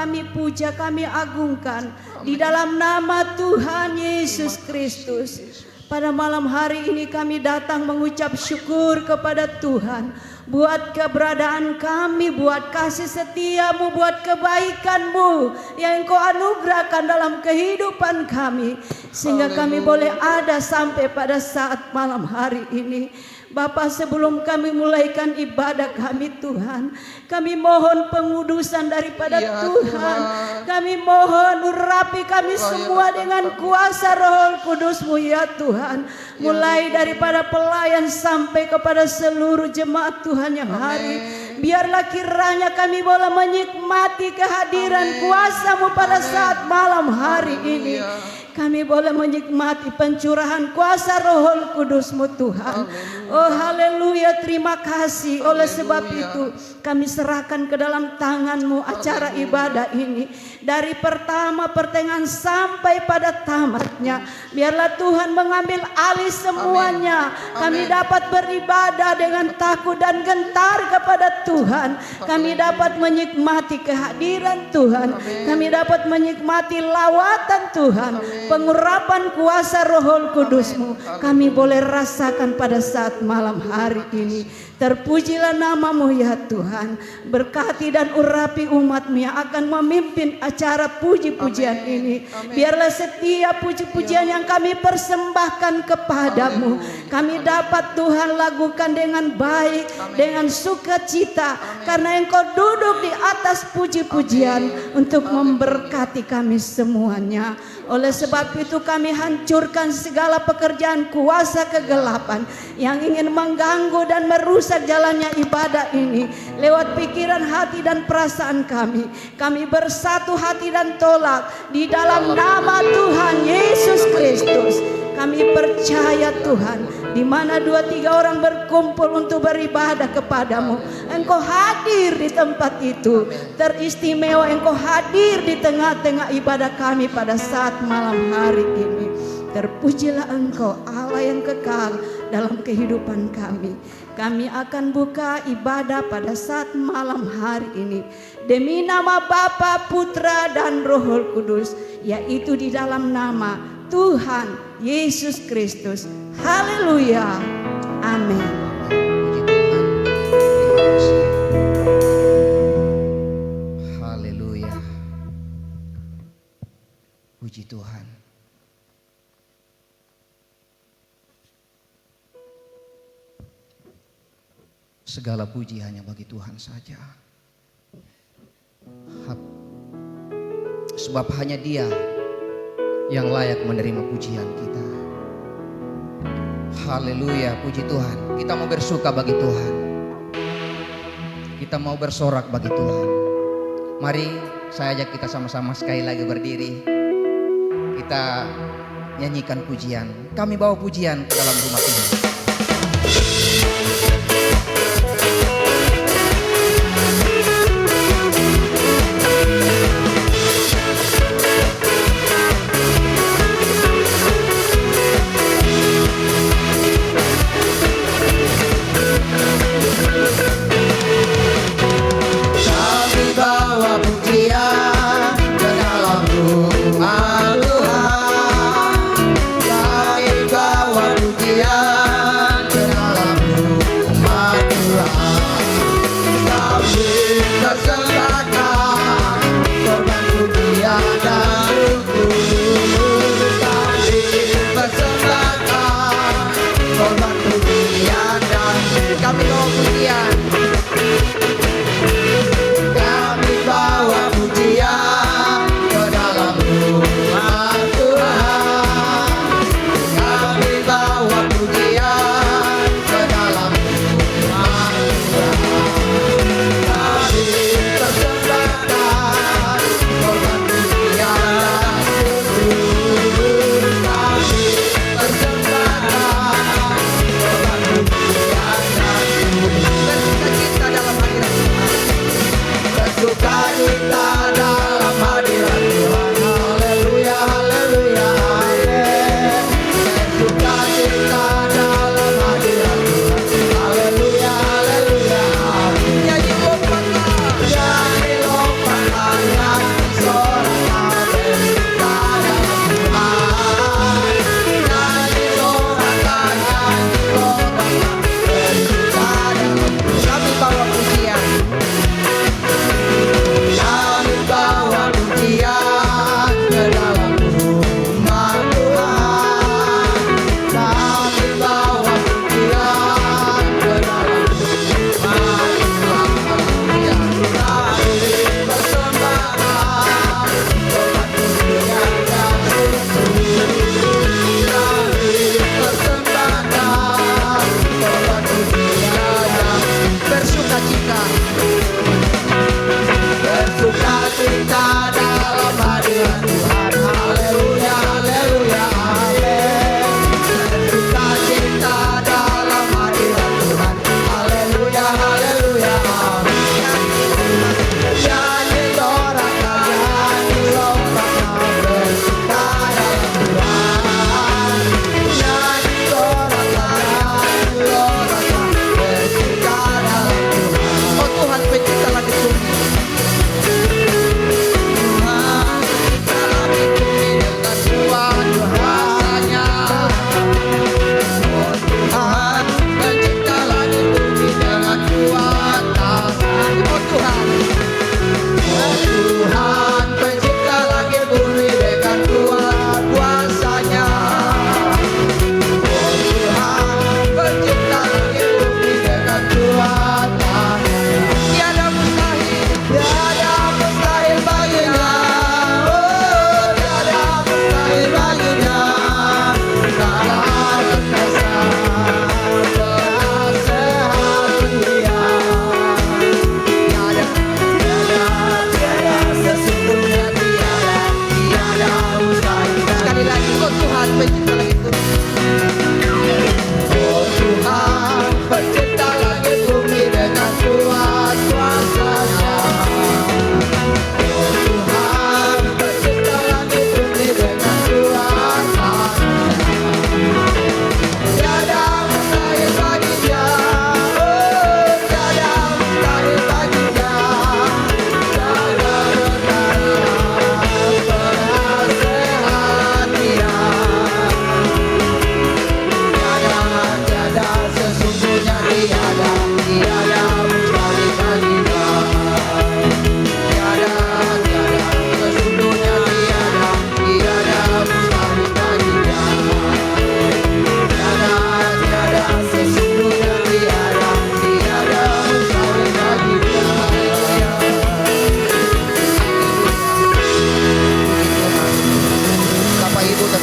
kami puja, kami agungkan di dalam nama Tuhan Yesus Kristus. Pada malam hari ini kami datang mengucap syukur kepada Tuhan buat keberadaan kami, buat kasih setiamu, buat kebaikanmu yang Engkau anugerahkan dalam kehidupan kami, sehingga kami boleh ada sampai pada saat malam hari ini. Bapa, sebelum kami mulaikan ibadah kami Tuhan, kami mohon pengudusan daripada Tuhan. Kami mohon urapi kami semua dengan kuasa Roh Kudus-Mu ya Tuhan. Mulai daripada pelayan sampai kepada seluruh jemaat Tuhan yang hari. Biarlah kiranya kami boleh menikmati kehadiran kuasa-Mu pada saat malam hari ini. Kami boleh menikmati pencurahan kuasa Roh Kudus-Mu Tuhan. Oh haleluya, terima kasih. Oleh sebab itu kami serahkan ke dalam tangan-Mu acara ibadah ini, dari pertama pertengahan sampai pada tamatnya. Biarlah Tuhan mengambil alih semuanya. Kami dapat beribadah dengan takut dan gentar kepada Tuhan. Kami dapat menikmati kehadiran Tuhan. Kami dapat menikmati lawatan Tuhan, pengurapan kuasa Roh Kudus-Mu. Kami boleh rasakan pada saat malam hari ini. Terpujilah nama-Mu ya Tuhan. Berkati dan urapi umat-Mu yang akan memimpin acara puji-pujian ini. Biarlah setiap puji-pujian yang kami persembahkan kepadamu, kami dapat Tuhan lakukan dengan baik, dengan sukacita, karena Engkau duduk di atas puji-pujian untuk memberkati kami semuanya. Oleh sebab itu kami hancurkan segala pekerjaan kuasa kegelapan yang ingin mengganggu dan merusak jalannya ibadah ini lewat pikiran, hati dan perasaan kami. Kami bersatu hati dan tolak di dalam nama Tuhan Yesus Kristus. Kami percaya Tuhan, di mana 2-3 orang berkumpul untuk beribadah kepadamu, Engkau hadir di tempat itu. Teristimewa Engkau hadir di tengah-tengah ibadah kami pada saat malam hari ini. Terpujilah Engkau Allah yang kekal dalam kehidupan kami. Kami akan buka ibadah pada saat malam hari ini demi nama Bapa, Putra dan Roh Kudus, yaitu di dalam nama Tuhan Yesus Kristus. Haleluya. Amin. Haleluya. Puji Tuhan. Segala puji hanya bagi Tuhan saja. Sebab hanya Dia yang layak menerima pujian kita. Haleluya, puji Tuhan. Kita mau bersuka bagi Tuhan. Kita mau bersorak bagi Tuhan. Mari saya ajak kita sama-sama sekali lagi berdiri. Kita nyanyikan pujian. Kami bawa pujian ke dalam rumah ini. Kami bawa pujian ke dalam rumah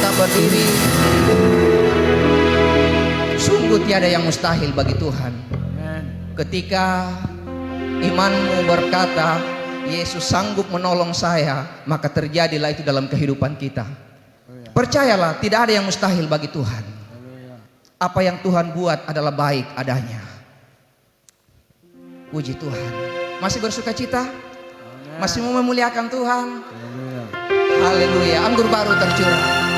kita berdiri. Sungguh tiada yang mustahil bagi Tuhan. Ketika imanmu berkata, Yesus sanggup menolong saya, maka terjadilah itu dalam kehidupan kita. Percayalah, tidak ada yang mustahil bagi Tuhan. Apa yang Tuhan buat adalah baik adanya. Puji Tuhan. Masih bersuka cita? Masih mau memuliakan Tuhan? Haleluya. Anggur baru tercurah.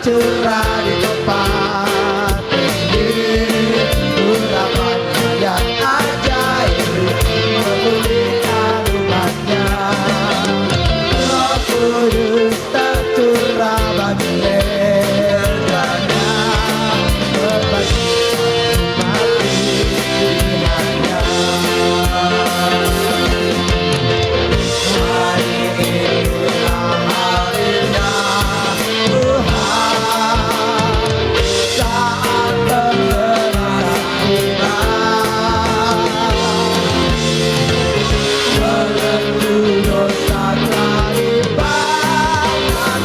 Curah di tempat ini, urapannya yang ajaib, memulihkan umatnya. Roh Kudus tercurah bagi gerejanya, berbagi mati-matiannya. Hari inilah harinya Tuhan, saat bergerak tiba, menebus dosa telah dibayarkan.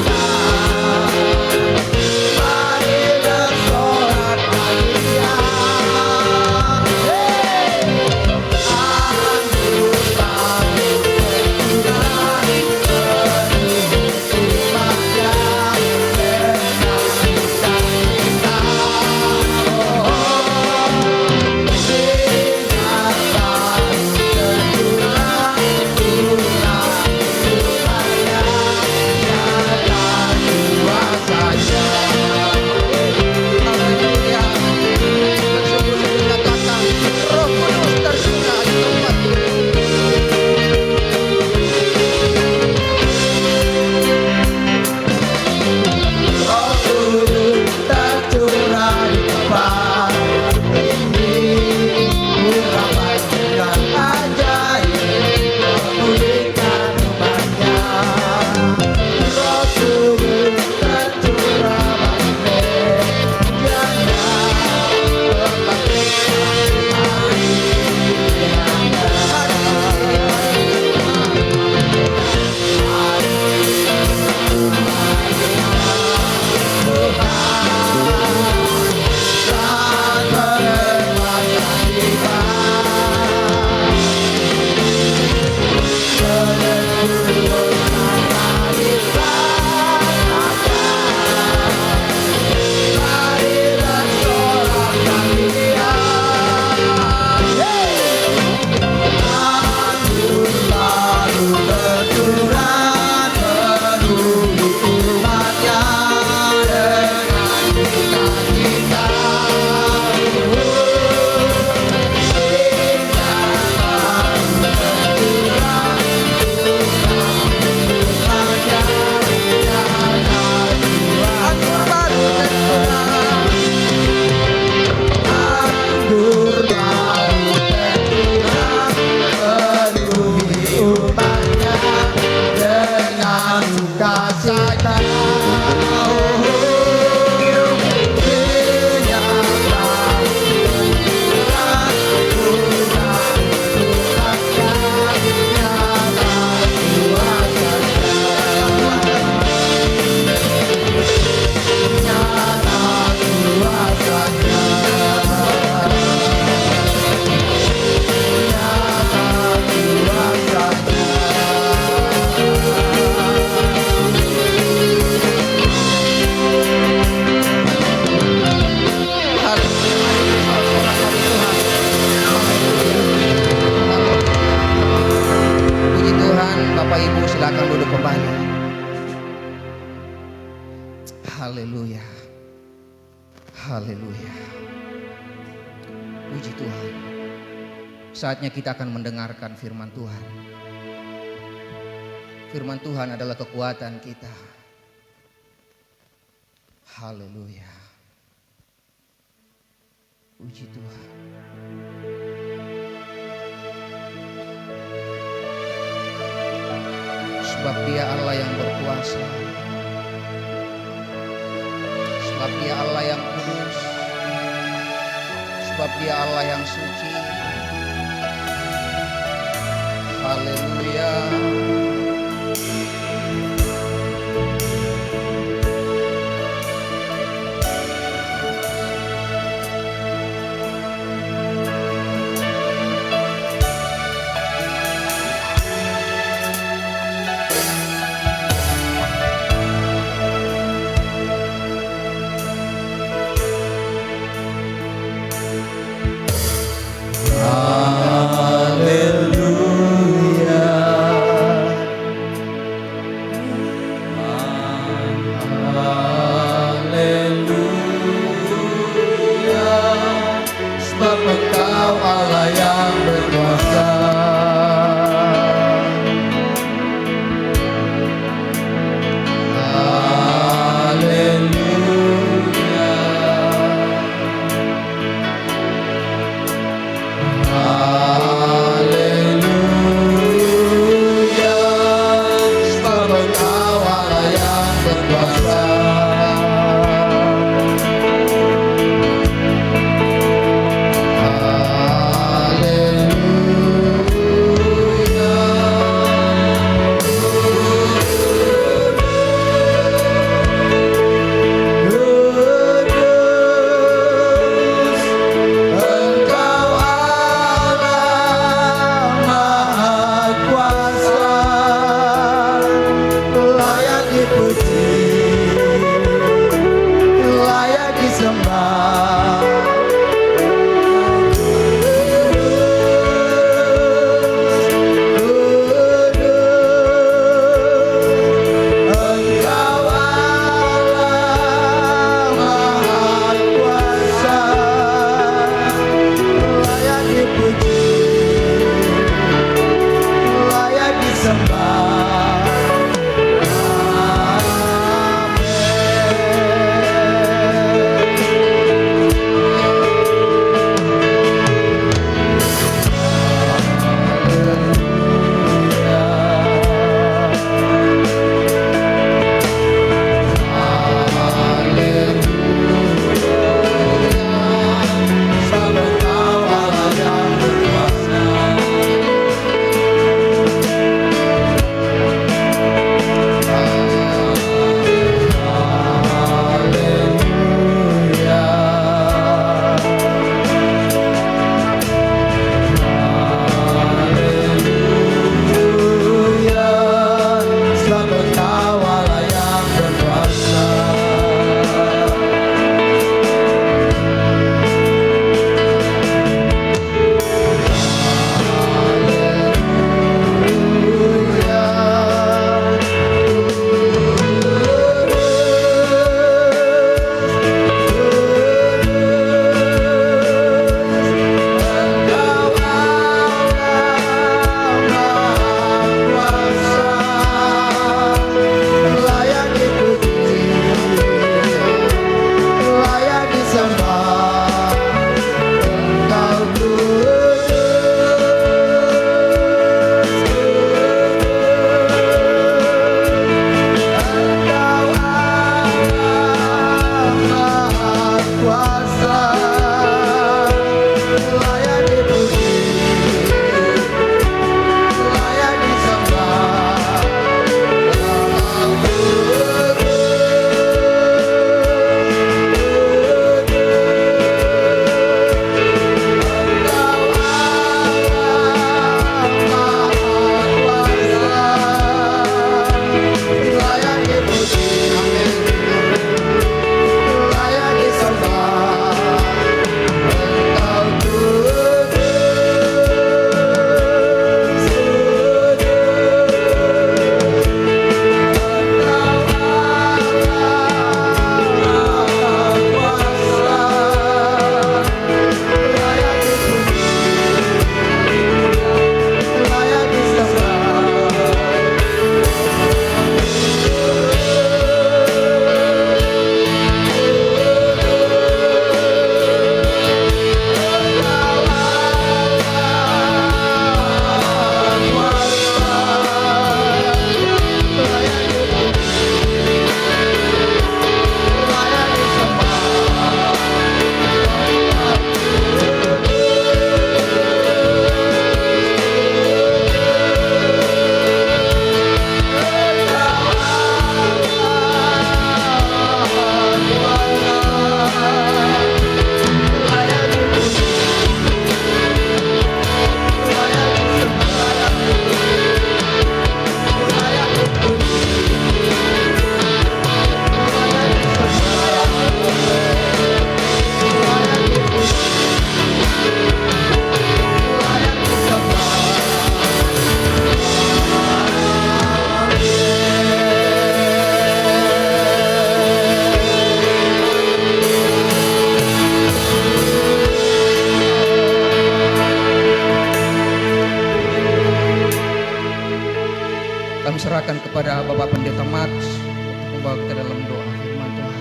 Mari bersorak bagi Dia. Anggur baru tercurah, penuh umatnya dengan sukacita. Minyak baru tercurah, curah umatnya nyata kuasanya. Haleluya. Bersungguh-sungguh kata, Roh Kudus tercurah di tempat ini. Roh Kudus tercurah di tempat ini, urapannya yang ajaib, memulihkan umatnya. Roh Kudus tercurah bagi gerejanya, berbagi Anggur baru tercurah. anggur baru tercurah, penuhi umatnya dengan sukacita. Minyak baru tercurah, curah umatnya nyata kuasanya. Nyata kuasanya, nyata kuasanya. Puji Tuhan. Bapak Ibu silakan duduk kembali. Haleluya. Haleluya. Puji Tuhan. Saatnya kita akan mendengarkan firman Tuhan. Firman Tuhan adalah kekuatan kita. Haleluya. Puji Tuhan. Sebab Dia Allah yang berkuasa, sebab Dia Allah yang kudus, sebab Dia Allah yang suci. Haleluya. Sebab Engkau Allah yang berkuasa. Haleluya. Haleluya. Sebab Engkau Allah yang berkuasa. Kami serahkan kepada Bapak Pendeta Max untuk membawa kita dalam doa firman Tuhan.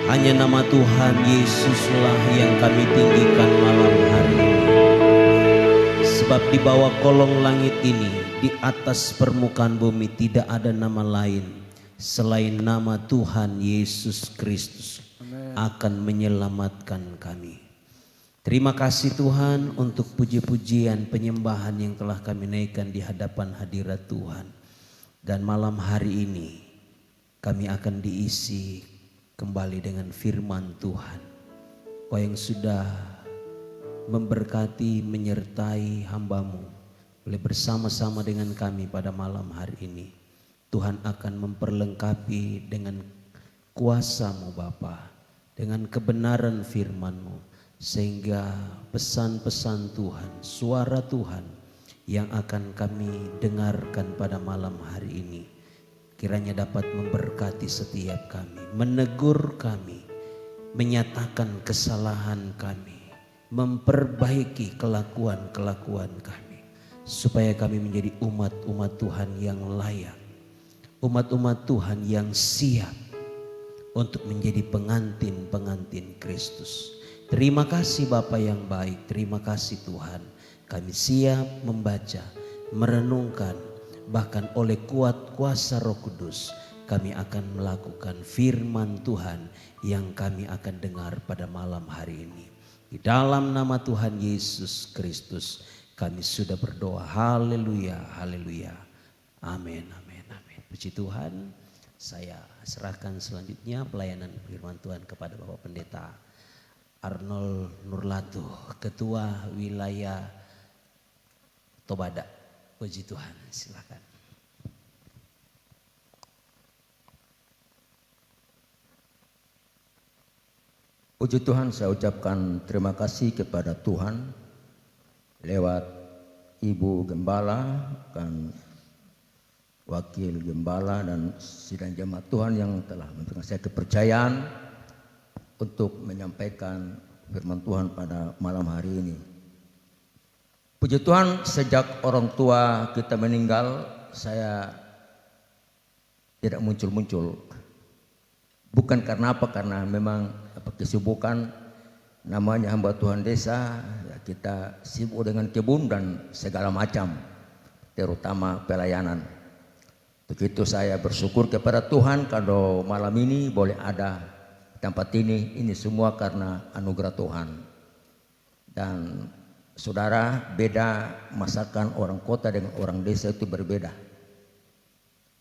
Hanya nama Tuhan Yesuslah yang kami tinggikan malam hari ini. Sebab di bawah kolong langit ini, di atas permukaan bumi tidak ada nama lain selain nama Tuhan Yesus Kristus akan menyelamatkan kami. Terima kasih Tuhan untuk puji-pujian penyembahan yang telah kami naikkan di hadapan hadirat Tuhan. Dan malam hari ini kami akan diisi kembali dengan firman Tuhan. Kau yang sudah memberkati, menyertai hamba-Mu, boleh bersama-sama dengan kami pada malam hari ini. Tuhan akan memperlengkapi dengan kuasa-Mu Bapa, dengan kebenaran firman-Mu, sehingga pesan-pesan Tuhan, suara Tuhan yang akan kami dengarkan pada malam hari ini kiranya dapat memberkati setiap kami, menegur kami, menyatakan kesalahan kami, memperbaiki kelakuan-kelakuan kami, supaya kami menjadi umat-umat Tuhan yang layak, umat-umat Tuhan yang siap untuk menjadi pengantin-pengantin Kristus. Terima kasih Bapa yang baik, terima kasih Tuhan. Kami siap membaca, merenungkan, bahkan oleh kuat kuasa Roh Kudus kami akan melakukan firman Tuhan yang kami akan dengar pada malam hari ini. Di dalam nama Tuhan Yesus Kristus kami sudah berdoa. Haleluya, haleluya. Amin, amin, amin. Puji Tuhan. Saya serahkan selanjutnya pelayanan firman Tuhan kepada Bapak Pendeta Arnold Nurlatuh, Ketua Wilayah Tobada. Puji Tuhan, silakan. Puji Tuhan, saya ucapkan terima kasih kepada Tuhan lewat Ibu Gembala dan Wakil Gembala dan sidang jemaat Tuhan yang telah memberikan saya kepercayaan untuk menyampaikan firman Tuhan pada malam hari ini. Puji Tuhan, sejak orang tua kita meninggal, saya tidak muncul-muncul. Bukan karena apa, karena memang kesibukan, namanya hamba Tuhan desa, ya kita sibuk dengan kebun dan segala macam, terutama pelayanan. Begitu saya bersyukur kepada Tuhan kalau malam ini boleh ada tempat ini semua karena anugerah Tuhan. Dan saudara, beda masakan orang kota dengan orang desa itu berbeda.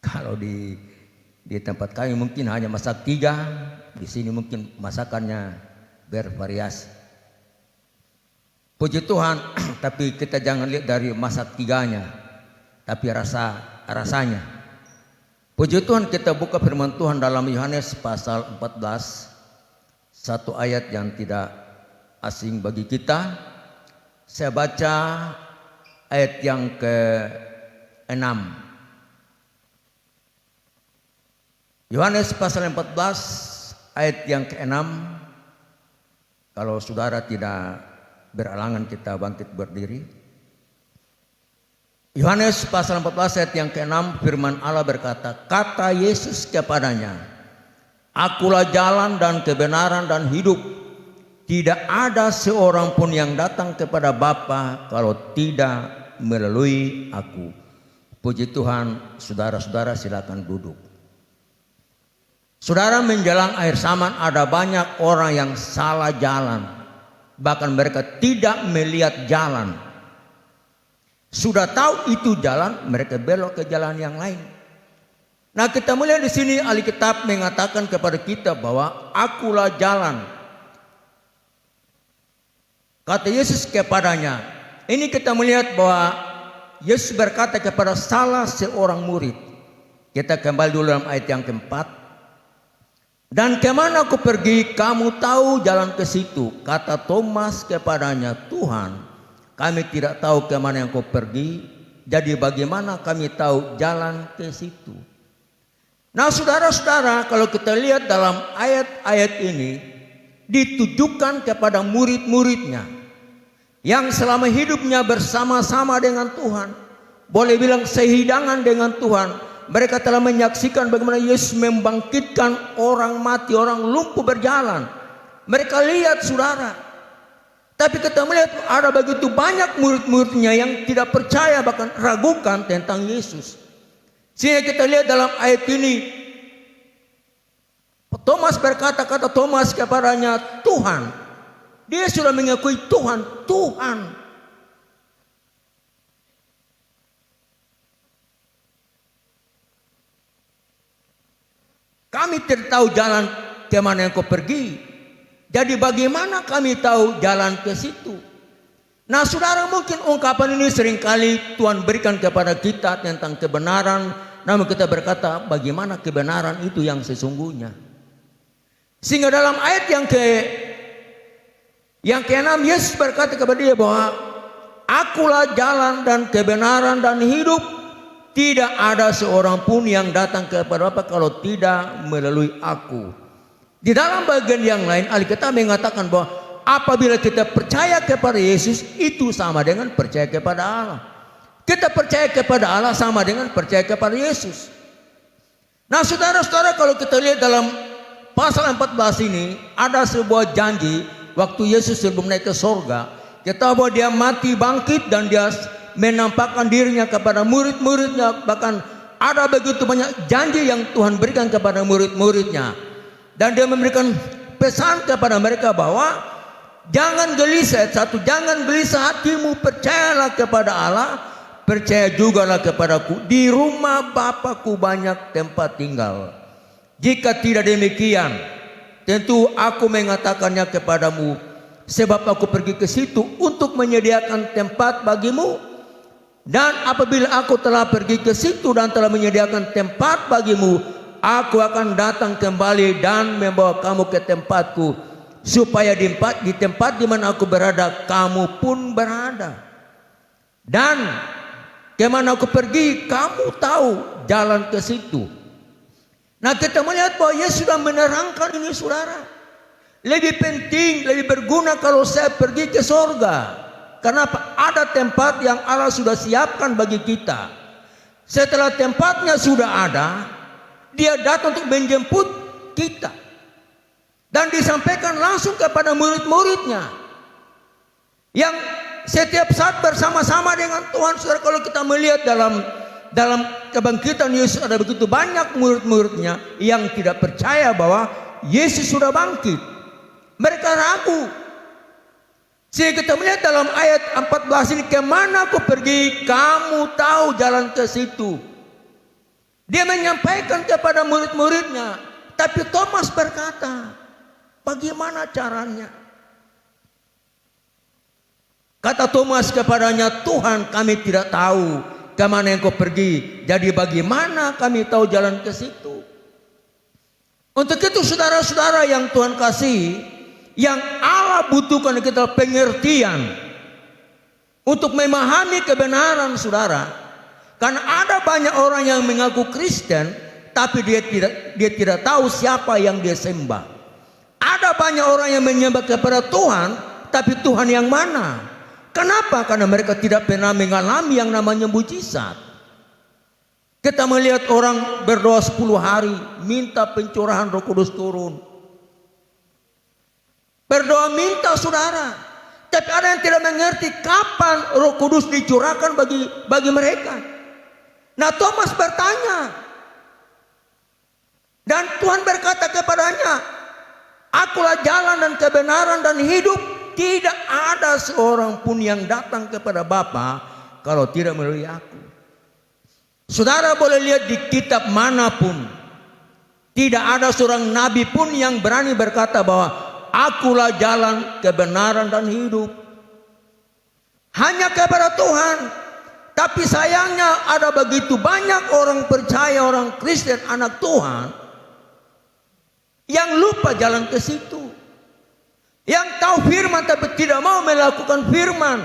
Kalau di tempat kami mungkin hanya masak 3, di sini mungkin masakannya bervariasi. Puji Tuhan, tapi kita jangan lihat dari masak 3-nya, tapi rasanya. Puji Tuhan, kita buka firman Tuhan dalam Yohanes pasal 14, satu ayat yang tidak asing bagi kita. Saya baca ayat yang ke-6. Yohanes pasal 14 ayat yang ke-6. Kalau saudara tidak beralangan kita bangkit berdiri. Yohanes pasal 14 ayat yang ke-6, firman Allah berkata, kata Yesus kepadanya, akulah jalan dan kebenaran dan hidup. Tidak ada seorang pun yang datang kepada Bapa kalau tidak melalui aku. Puji Tuhan, saudara-saudara silakan duduk. Saudara, menjelang akhir zaman ada banyak orang yang salah jalan. Bahkan mereka tidak melihat jalan. Sudah tahu itu jalan, mereka belok ke jalan yang lain. Nah, kita melihat di sini Alkitab mengatakan kepada kita bahwa akulah jalan. Kata Yesus kepadanya. Ini kita melihat bahwa Yesus berkata kepada salah seorang murid. Kita kembali dulu dalam ayat yang keempat. Dan kemana aku pergi, kamu tahu jalan ke situ. Kata Thomas kepadanya, Tuhan, kami tidak tahu kemana yang kau pergi. Jadi bagaimana kami tahu jalan ke situ? Nah, saudara-saudara, kalau kita lihat dalam ayat-ayat ini, ditujukan kepada murid-muridnya yang selama hidupnya bersama-sama dengan Tuhan, boleh bilang sehidangan dengan Tuhan. Mereka telah menyaksikan bagaimana Yesus membangkitkan orang mati, orang lumpuh berjalan. Mereka lihat, saudara. Tapi kita melihat ada begitu banyak murid-muridnya yang tidak percaya, bahkan ragukan tentang Yesus. Sehingga kita lihat dalam ayat ini, Thomas berkata, kata Thomas kepadanya, Tuhan. Dia sudah mengakui Tuhan, Tuhan. Kami tidak tahu jalan kemana yang kau pergi. Jadi bagaimana kami tahu jalan ke situ? Nah, saudara, mungkin ungkapan ini seringkali Tuhan berikan kepada kita tentang kebenaran. Namun kita berkata, bagaimana kebenaran itu yang sesungguhnya? Sehingga dalam ayat yang ke-6, Yesus berkata kepada dia bahwa akulah jalan dan kebenaran dan hidup. Tidak ada seorang pun yang datang kepada Bapa kalau tidak melalui aku. Di dalam bagian yang lain, Alkitab mengatakan bahwa apabila kita percaya kepada Yesus, itu sama dengan percaya kepada Allah. Kita percaya kepada Allah sama dengan percaya kepada Yesus. Nah, saudara-saudara, kalau kita lihat dalam pasal 14 ini, ada sebuah janji waktu Yesus sebelum naik ke sorga. Kita bahwa dia mati, bangkit, dan dia menampakkan dirinya kepada murid-muridnya. Bahkan ada begitu banyak janji yang Tuhan berikan kepada murid-muridnya. Dan dia memberikan pesan kepada mereka bahwa jangan gelisah, jangan gelisah hatimu, percayalah kepada Allah, percaya jugalah kepadaku. Di rumah Bapakku banyak tempat tinggal. Jika tidak demikian, tentu aku mengatakannya kepadamu, sebab aku pergi ke situ untuk menyediakan tempat bagimu. Dan apabila aku telah pergi ke situ dan telah menyediakan tempat bagimu, aku akan datang kembali dan membawa kamu ke tempatku, supaya di tempat di mana aku berada, kamu pun berada. Dan kemana aku pergi, kamu tahu jalan ke situ. Nah, kita melihat bahwa Yesus sudah menerangkan ini, saudara. Lebih penting, lebih berguna kalau saya pergi ke sorga. Karena ada tempat yang Allah sudah siapkan bagi kita. Setelah tempatnya sudah ada, dia datang untuk menjemput kita. Dan disampaikan langsung kepada murid-muridnya. Yang setiap saat bersama-sama dengan Tuhan. Saudara, kalau kita melihat dalam kebangkitan Yesus, ada begitu banyak murid-muridnya yang tidak percaya bahwa Yesus sudah bangkit. Mereka ragu. Sehingga kita melihat dalam ayat 14 ini, kemana aku pergi, kamu tahu jalan ke situ. Dia menyampaikan kepada murid-muridnya. Tapi Thomas berkata, bagaimana caranya? Kata Thomas kepadanya, Tuhan, kami tidak tahu kemana yang kau pergi. Jadi bagaimana kami tahu jalan ke situ? Untuk itu, saudara-saudara yang Tuhan kasih, yang Allah butuhkan kita pengertian untuk memahami kebenaran, saudara. Karena ada banyak orang yang mengaku Kristen, tapi dia tidak tahu siapa yang dia sembah. Ada banyak orang yang menyembah kepada Tuhan, tapi Tuhan yang mana? Kenapa? Karena mereka tidak pernah mengalami yang namanya mujizat. Kita melihat orang berdoa 10 hari, minta pencurahan Roh Kudus turun. Berdoa minta, saudara. Tapi ada yang tidak mengerti kapan Roh Kudus dicurahkan bagi mereka. Nah, Thomas bertanya. Dan Tuhan berkata kepadanya, akulah jalan dan kebenaran dan hidup. Tidak ada seorang pun yang datang kepada Bapa kalau tidak melalui aku. Saudara boleh lihat di kitab manapun, tidak ada seorang nabi pun yang berani berkata bahwa akulah jalan, kebenaran, dan hidup. Hanya kepada Tuhan. Tapi sayangnya ada begitu banyak orang percaya, orang Kristen, anak Tuhan, yang lupa jalan ke situ. Yang tahu firman tapi tidak mau melakukan firman.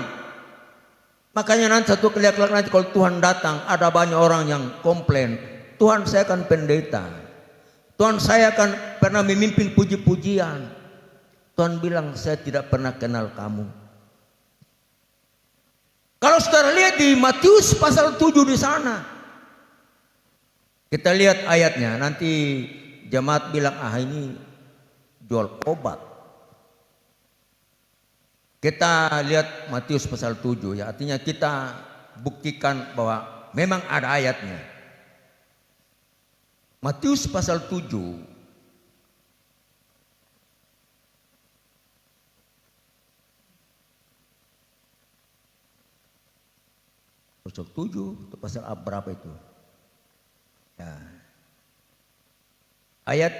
Makanya nanti satu kelak-kelak nanti kalau Tuhan datang, ada banyak orang yang komplain, Tuhan, saya kan pendeta, Tuhan, saya kan pernah memimpin puji-pujian, Tuhan bilang, saya tidak pernah kenal kamu. Kalau saudara lihat di Matius pasal 7 di sana, kita lihat ayatnya. Nanti jemaat bilang, ini jual obat. Kita lihat Matius pasal 7 ya, artinya kita buktikan bahwa memang ada ayatnya. Matius pasal 7 pasal 7 itu pasal berapa itu? Ya. Ayat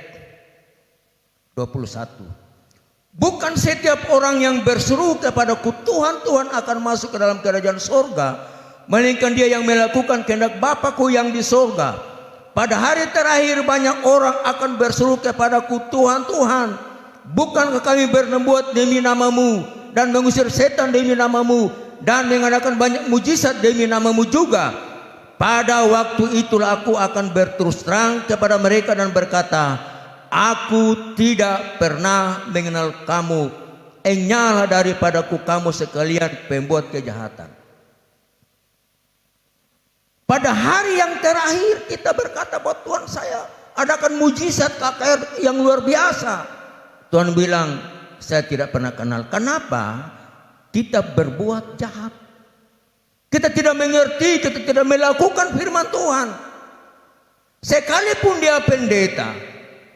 21. Bukan setiap orang yang berseru kepadaku Tuhan, Tuhan akan masuk ke dalam kerajaan sorga, melainkan dia yang melakukan kehendak Bapa-Ku yang di sorga. Pada hari terakhir banyak orang akan berseru kepadaku Tuhan, Tuhan, bukankah kami bernubuat demi namamu dan mengusir setan demi namamu dan mengadakan banyak mujizat demi namamu juga? Pada waktu itulah aku akan berterus terang kepada mereka dan berkata, aku tidak pernah mengenal kamu. Enyahlah daripadaku kamu sekalian pembuat kejahatan. Pada hari yang terakhir kita berkata bahwa Tuhan, saya adakan mujizat KKR yang luar biasa. Tuhan bilang, saya tidak pernah kenal. Kenapa? Kita berbuat jahat. Kita tidak mengerti, kita tidak melakukan firman Tuhan. Sekalipun dia pendeta,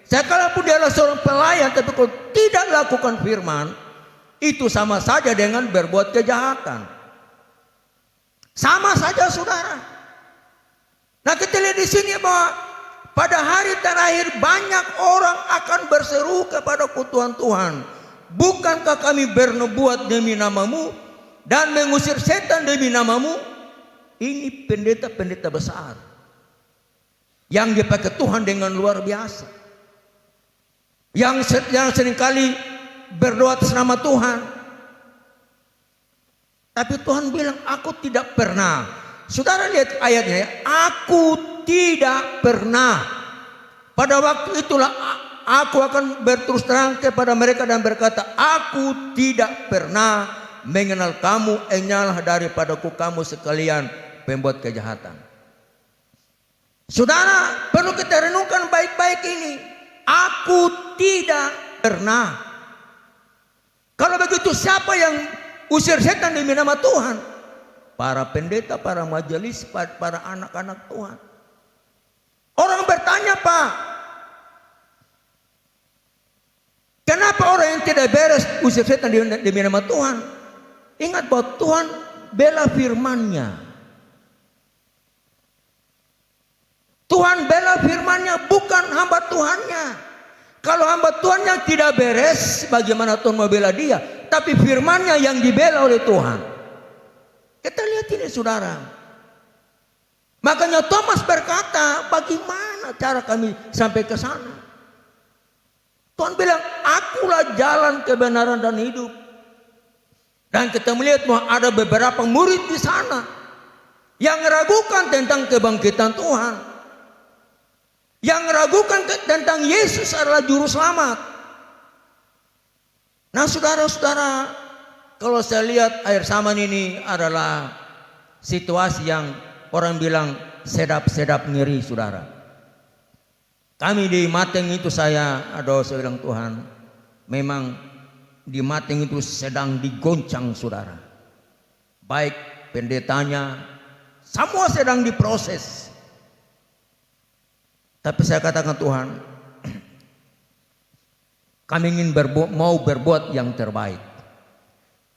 sekalipun dia adalah seorang pelayan, tapi kalau tidak lakukan firman, itu sama saja dengan berbuat kejahatan. Sama saja saudara. Nah, kita lihat di sini bahwa pada hari terakhir banyak orang akan berseru kepadaku Tuhan, Tuhan, bukankah kami bernubuat demi namamu dan mengusir setan demi namamu? Ini pendeta-pendeta besar yang dipakai Tuhan dengan luar biasa, yang seringkali berdoa atas nama Tuhan. Tapi Tuhan bilang, aku tidak pernah. Saudara lihat ayatnya ya, aku tidak pernah. Pada waktu itulah aku akan berterus terang kepada mereka dan berkata, aku tidak pernah mengenal kamu. Enyahlah daripadaku kamu sekalian pembuat kejahatan. Saudara, perlu kita renungkan baik-baik ini. Aku tidak pernah. Kalau begitu, siapa yang usir setan demi nama Tuhan? Para pendeta, para majelis, para anak-anak Tuhan. Orang bertanya, Pak, kenapa orang yang tidak beres usir setan demi nama Tuhan? Ingat bahwa Tuhan bela firman-Nya. Tuhan bela firman-Nya, bukan hamba Tuhan-Nya. Kalau hamba Tuhan-Nya tidak beres, bagaimana Tuhan mau bela dia? Tapi firman-Nya yang dibela oleh Tuhan. Kita lihat ini saudara. Makanya Thomas berkata, bagaimana cara kami sampai ke sana? Tuhan bilang, akulah jalan kebenaran dan hidup. Dan kita melihat bahwa ada beberapa murid di sana yang meragukan tentang kebangkitan Tuhan, yang meragukan tentang Yesus adalah juru selamat. Nah saudara-saudara, kalau saya lihat air Saman ini adalah situasi yang orang bilang sedap-sedap ngeri saudara. Kami di Mateng itu saya bilang Tuhan, memang di Mateng itu sedang digoncang saudara. Baik pendetanya, semua sedang diproses. Tapi saya katakan Tuhan, kami ingin mau berbuat yang terbaik.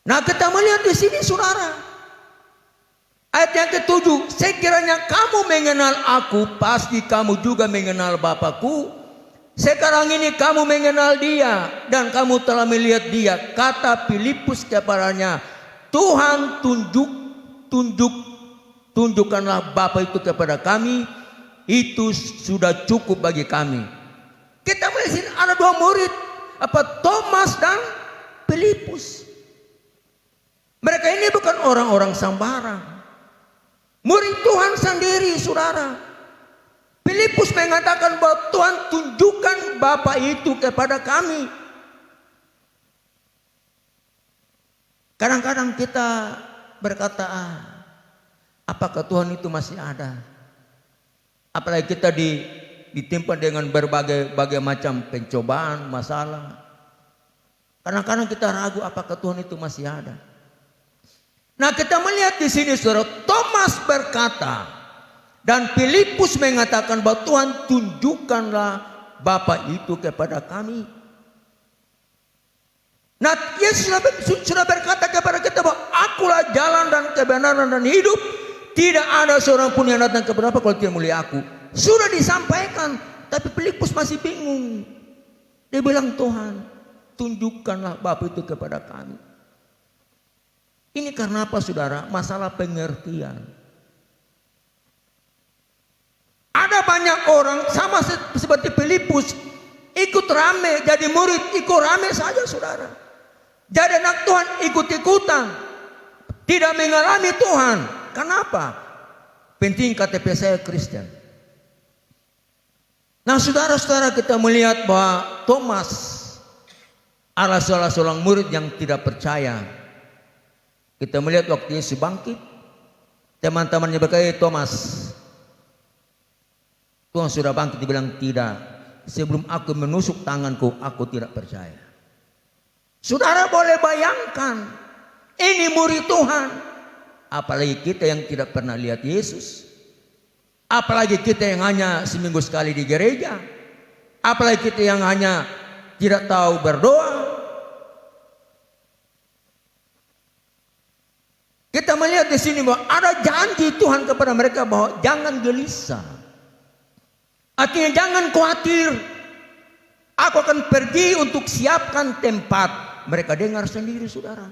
Nah kita melihat di sini saudara, ayat yang ke-7, sekiranya kamu mengenal aku, pasti kamu juga mengenal Bapa-Ku. Sekarang ini kamu mengenal dia dan kamu telah melihat dia. Kata Filipus kepadanya, Tuhan tunjukkanlah Bapa itu kepada kami, itu sudah cukup bagi kami. Kita melihat sini ada dua murid, Thomas dan Filipus. Mereka ini bukan orang-orang sembarang, murid Tuhan sendiri saudara. Filipus mengatakan bahwa Tuhan tunjukkan Bapa itu kepada kami. Kadang-kadang kita berkata, apakah Tuhan itu masih ada? Apalagi kita ditimpa dengan berbagai macam pencobaan, masalah. Kadang-kadang kita ragu apakah Tuhan itu masih ada. Nah, kita melihat di sini saudara, Thomas berkata dan Filipus mengatakan bahwa Tuhan, tunjukkanlah Bapa itu kepada kami. Nah, Yesus sudah berkata kepada kita bahwa akulah jalan dan kebenaran dan hidup. Tidak ada seorang pun yang datang kepada Bapa kalau tidak melalui aku. Sudah disampaikan, tapi Filipus masih bingung. Dia bilang, Tuhan, tunjukkanlah Bapa itu kepada kami. Ini karena apa saudara? Masalah pengertian. Ada banyak orang sama seperti Filipus, ikut rame jadi murid, ikut rame saja saudara. Jadi anak Tuhan ikut-ikutan, tidak mengalami Tuhan. Kenapa? Penting KTP saya Kristen. Nah saudara-saudara, kita melihat bahwa Thomas adalah salah seorang murid yang tidak percaya. Kita melihat waktu Yesus bangkit, teman-temannya berkata, Thomas, Tuhan sudah bangkit. Dia bilang, tidak, sebelum aku menusuk tanganku, aku tidak percaya. Saudara boleh bayangkan, ini murid Tuhan. Apalagi kita yang tidak pernah lihat Yesus. Apalagi kita yang hanya seminggu sekali di gereja. Apalagi kita yang hanya tidak tahu berdoa. Kita melihat di sini bahwa ada janji Tuhan kepada mereka bahwa jangan gelisah. Artinya jangan khawatir. Aku akan pergi untuk siapkan tempat. Mereka dengar sendiri saudara.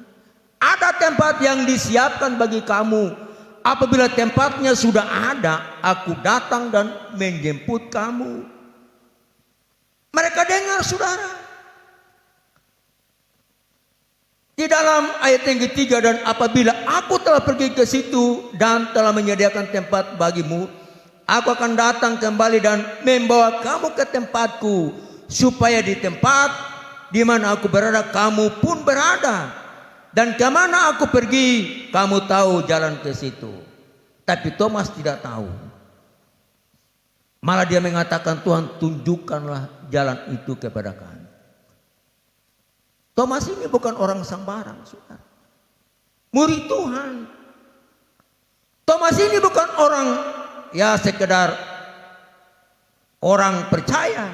Ada tempat yang disiapkan bagi kamu. Apabila tempatnya sudah ada, aku datang dan menjemput kamu. Mereka dengar saudara. Di dalam ayat yang ketiga, dan apabila aku telah pergi ke situ dan telah menyediakan tempat bagimu, aku akan datang kembali dan membawa kamu ke tempatku, supaya di tempat di mana aku berada, kamu pun berada. Dan kemana aku pergi, kamu tahu jalan ke situ. Tapi Thomas tidak tahu. Malah dia mengatakan, Tuhan, tunjukkanlah jalan itu kepada kami. Thomas ini bukan orang sembarang, saudara. Murid Tuhan. Thomas ini bukan orang ya sekedar orang percaya.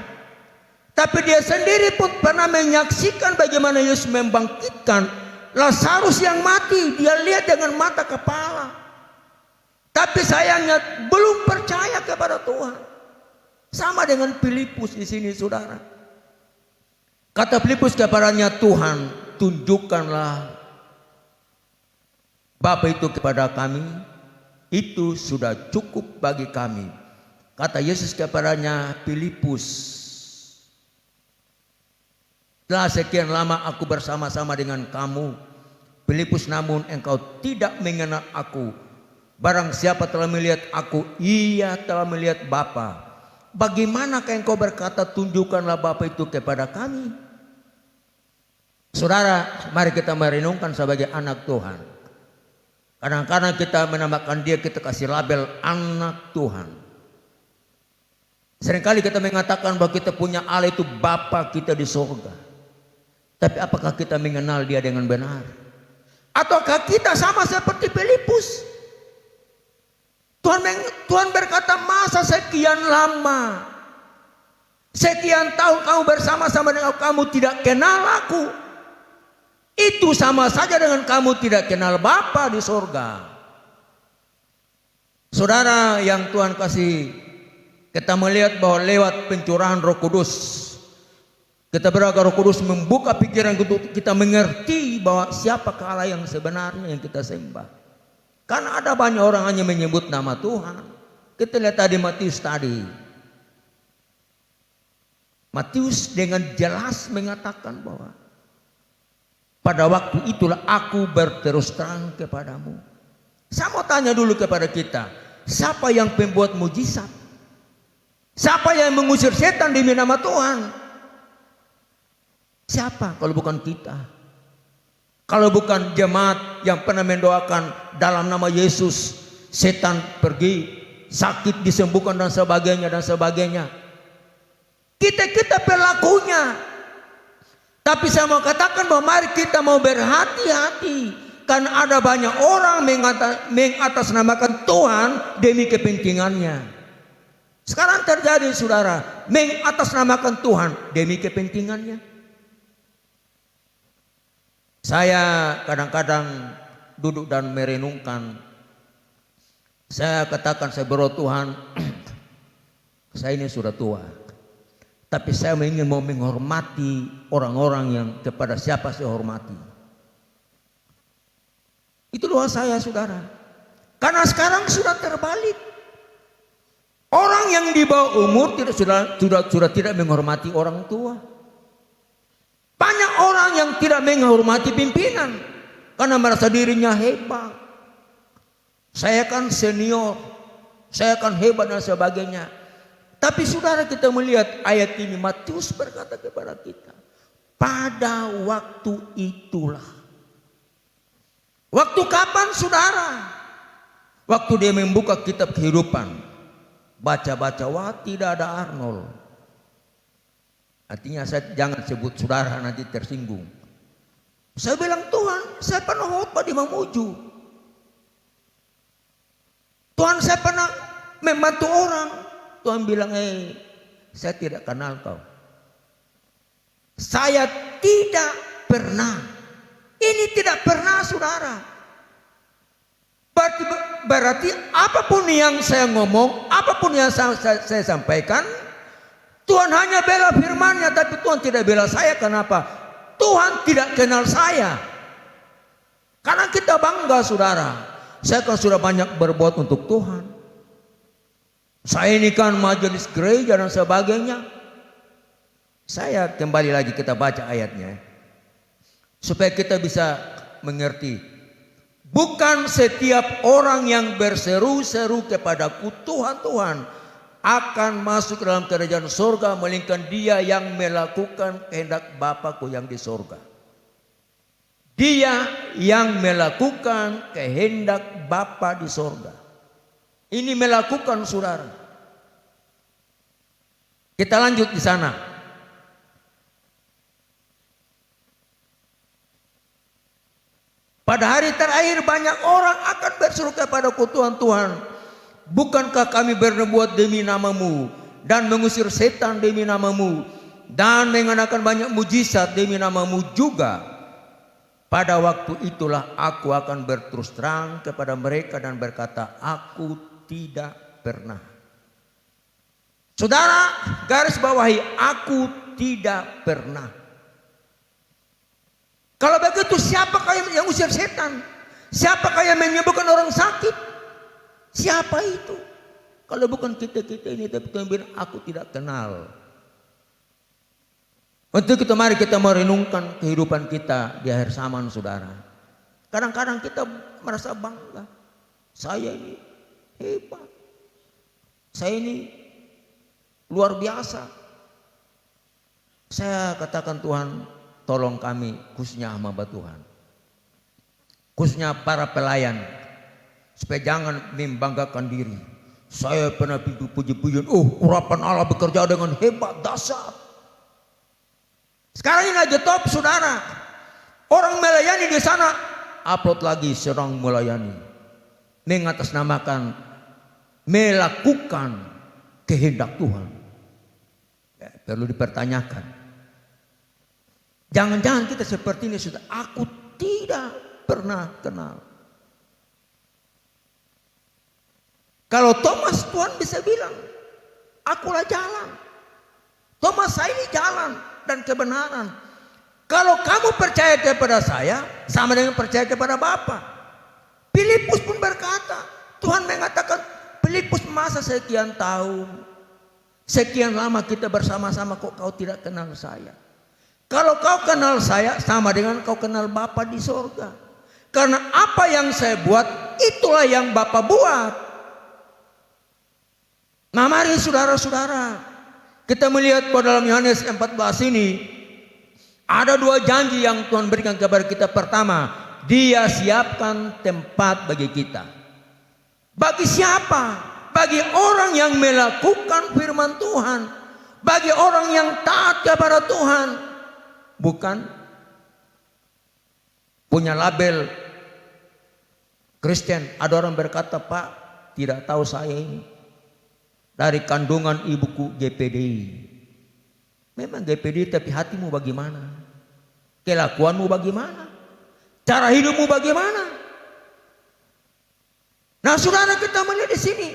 Tapi dia sendiri pun pernah menyaksikan bagaimana Yesus membangkitkan Lazarus yang mati. Dia lihat dengan mata kepala. Tapi sayangnya belum percaya kepada Tuhan. Sama dengan Filipus di sini saudara. Kata Filipus kepadanya, Tuhan, tunjukkanlah Bapa itu kepada kami. Itu sudah cukup bagi kami. Kata Yesus kepadanya, Filipus, telah sekian lama aku bersama-sama dengan kamu, Filipus, namun engkau tidak mengenal aku. Barang siapa telah melihat aku, ia telah melihat Bapa. Bagaimanakah engkau berkata, tunjukkanlah Bapa itu kepada kami? Saudara, mari kita merenungkan sebagai anak Tuhan. Kadang-kadang kita menamakan dia, kita kasih label anak Tuhan. Seringkali kita mengatakan bahwa kita punya Allah itu Bapa kita di surga. Tapi apakah kita mengenal dia dengan benar? Ataukah kita sama seperti Filipus? Tuhan berkata, masa sekian lama, sekian tahun kamu bersama-sama dengan kamu tidak kenal aku. Itu sama saja dengan kamu tidak kenal Bapa di surga. Saudara yang Tuhan kasih, kita melihat bahwa lewat pencurahan Roh Kudus, kita berdoa Roh Kudus membuka pikiran untuk kita mengerti bahwa siapakah Allah yang sebenarnya yang kita sembah. Karena ada banyak orang hanya menyebut nama Tuhan. Kita lihat tadi Matius tadi. Matius dengan jelas mengatakan bahwa pada waktu itulah aku berterus terang kepadamu. Saya mau tanya dulu kepada kita, siapa yang pembuat mujizat? Siapa yang mengusir setan demi nama Tuhan? Siapa kalau bukan kita? Kalau bukan jemaat yang pernah mendoakan dalam nama Yesus, setan pergi, sakit disembuhkan dan sebagainya dan sebagainya. Kita pelakunya. Tapi saya mau katakan bahwa mari kita mau berhati-hati, karena ada banyak orang mengatasnamakan Tuhan demi kepentingannya. Sekarang terjadi saudara, mengatasnamakan Tuhan demi kepentingannya. Saya kadang-kadang duduk dan merenungkan. Saya katakan, saya berdoa, Tuhan, saya ini sudah tua, tapi saya ingin mau menghormati orang-orang yang kepada siapa saya hormati. Itu doa saya saudara. Karena sekarang sudah terbalik. Orang yang di bawah umur sudah tidak menghormati orang tua. Banyak orang yang tidak menghormati pimpinan karena merasa dirinya hebat. Saya kan senior, saya kan hebat dan sebagainya. Tapi saudara, kita melihat ayat ini, Matius berkata kepada kita, pada waktu itulah. Waktu kapan saudara? Waktu dia membuka kitab kehidupan, baca-baca, wah tidak ada Arnold. Artinya saya jangan sebut saudara, nanti tersinggung. Saya bilang, Tuhan, saya pernah khotbah di Mamuju. Tuhan, saya pernah membantu orang. Tuhan bilang, saya tidak kenal kau. Saya tidak pernah. Ini tidak pernah saudara. Berarti apapun yang saya ngomong, apapun yang saya sampaikan, Tuhan hanya bela firman-Nya, tapi Tuhan tidak bela saya. Kenapa? Tuhan tidak kenal saya. Karena kita bangga saudara, saya kan sudah banyak berbuat untuk Tuhan. Saya ini kan majelis gereja dan sebagainya. Saya kembali lagi, kita baca ayatnya, supaya kita bisa mengerti. Bukan setiap orang yang berseru-seru kepadaku, Tuhan, Tuhan, akan masuk dalam kerajaan surga, melainkan dia yang melakukan kehendak Bapa-Ku yang di surga. Dia yang melakukan kehendak Bapa di surga. Ini melakukan saudara. Kita lanjut di sana. Pada hari terakhir banyak orang akan berseru kepadaku, Tuhan, Tuhan, bukankah kami berbuat demi nama-Mu dan mengusir setan demi nama-Mu dan mengadakan banyak mujizat demi nama-Mu juga? Pada waktu itulah aku akan berterus terang kepada mereka dan berkata, aku tidak pernah. Saudara, garis bawahi, aku tidak pernah. Kalau begitu, siapakah yang usir setan? Siapakah yang menyembuhkan orang sakit? Siapa itu? Kalau bukan kita-kita ini, tapi Tuhan bilang, aku tidak kenal. Untuk itu mari kita merenungkan kehidupan kita di akhir zaman saudara. Kadang-kadang kita merasa bangga. Saya ini hebat. Saya ini luar biasa. Saya katakan, Tuhan, tolong kami, khususnya hamba Tuhan, khususnya para pelayan, supaya jangan membanggakan diri. Saya pernah puji-pujian, urapan Allah bekerja dengan hebat, dahsyat. Sekarang ini aja top saudara. Orang melayani di sana, upload lagi sedang melayani, mengatasnamakan, melakukan kehendak Tuhan. Ya, perlu dipertanyakan. Jangan-jangan kita seperti ini sudah. Aku tidak pernah kenal. Kalau Thomas, Tuhan bisa bilang, akulah jalan. Thomas, saya ini jalan dan kebenaran. Kalau kamu percaya kepada saya, sama dengan percaya kepada Bapa. Filipus pun berkata, Tuhan mengatakan, Filipus, masa sekian tahun, sekian lama kita bersama-sama, kok kau tidak kenal saya? Kalau kau kenal saya, sama dengan kau kenal Bapa di surga. Karena apa yang saya buat, itulah yang Bapa buat. Nah mari saudara-saudara, kita melihat pada dalam Yohanes 14 ini, Ada 2 janji yang Tuhan berikan kepada kita. Pertama, Dia siapkan tempat bagi kita. Bagi siapa? Bagi orang yang melakukan firman Tuhan. Bagi orang yang taat kepada Tuhan. Bukan punya label Kristen. Ada orang berkata, Pak, tidak tahu saya ini dari kandungan ibuku GPDI. Memang GPDI, tapi hatimu bagaimana? Kelakuanmu bagaimana? Cara hidupmu bagaimana? Nah, saudara, kita melihat di sini,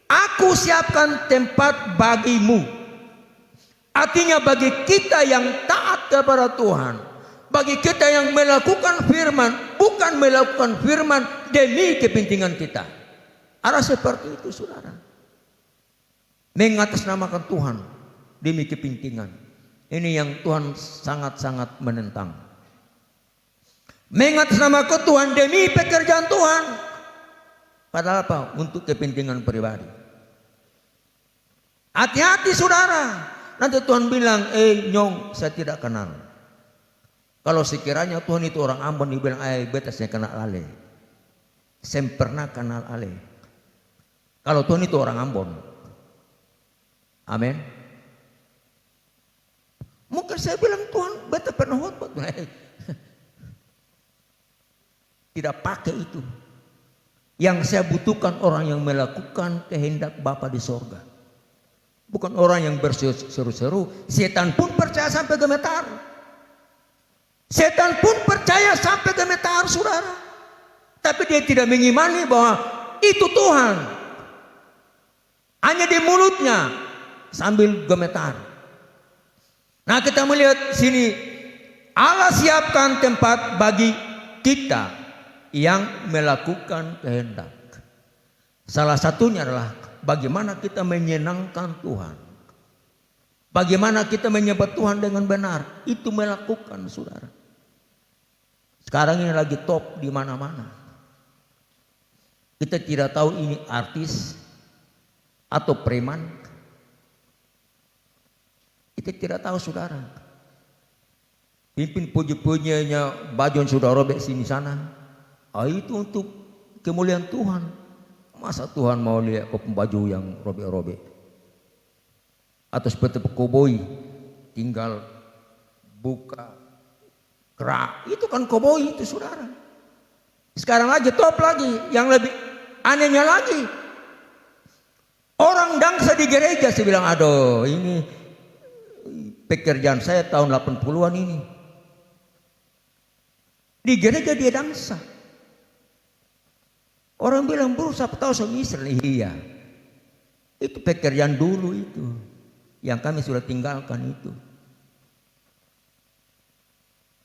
aku siapkan tempat bagimu. Artinya bagi kita yang taat kepada Tuhan, bagi kita yang melakukan firman, bukan melakukan firman demi kepentingan kita. Ada seperti itu, saudara. Mengatasnamakan Tuhan demi kepentingan. Ini yang Tuhan sangat-sangat menentang. Mengatasnamakan Tuhan demi pekerjaan Tuhan. Padahal apa? Untuk kepentingan pribadi. Hati-hati, saudara. Nanti Tuhan bilang, nyong, saya tidak kenal. Kalau sekiranya Tuhan itu orang Ambon, dia bilang, beta saya kenal ale. Saya pernah kenal ale. Kalau Tuhan itu orang Ambon. Amin. Mungkin saya bilang, Tuhan, beta pernah khotbah. Tidak pakai itu. Yang saya butuhkan orang yang melakukan kehendak Bapa di sorga. Bukan orang yang berseru-seru. Setan pun percaya sampai gemetar. Setan pun percaya sampai gemetar, saudara. Tapi dia tidak mengimani bahwa itu Tuhan. Hanya di mulutnya sambil gemetar. Nah, kita melihat sini, Allah siapkan tempat bagi kita yang melakukan kehendak. Salah satunya adalah bagaimana kita menyenangkan Tuhan. Bagaimana kita menyembah Tuhan dengan benar. Itu melakukan, saudara. Sekarang ini lagi top di mana-mana. Kita tidak tahu ini artis atau preman. Kita tidak tahu, saudara. Pimpin puji-pujinya baju yang sudah robek sini sana. Itu untuk kemuliaan Tuhan. Masa Tuhan mau lihat baju yang robek-robek? Atau seperti koboi tinggal buka kerak. Itu kan koboi itu, saudara. Sekarang lagi top lagi. Yang lebih anehnya lagi, orang dansa di gereja. Saya bilang, aduh, ini pekerjaan saya tahun 80-an ini. Di gereja dia dansa. Orang bilang, bro, siapa tahu sama Israel. Iya. Itu pekerjaan dulu itu. Yang kami sudah tinggalkan itu.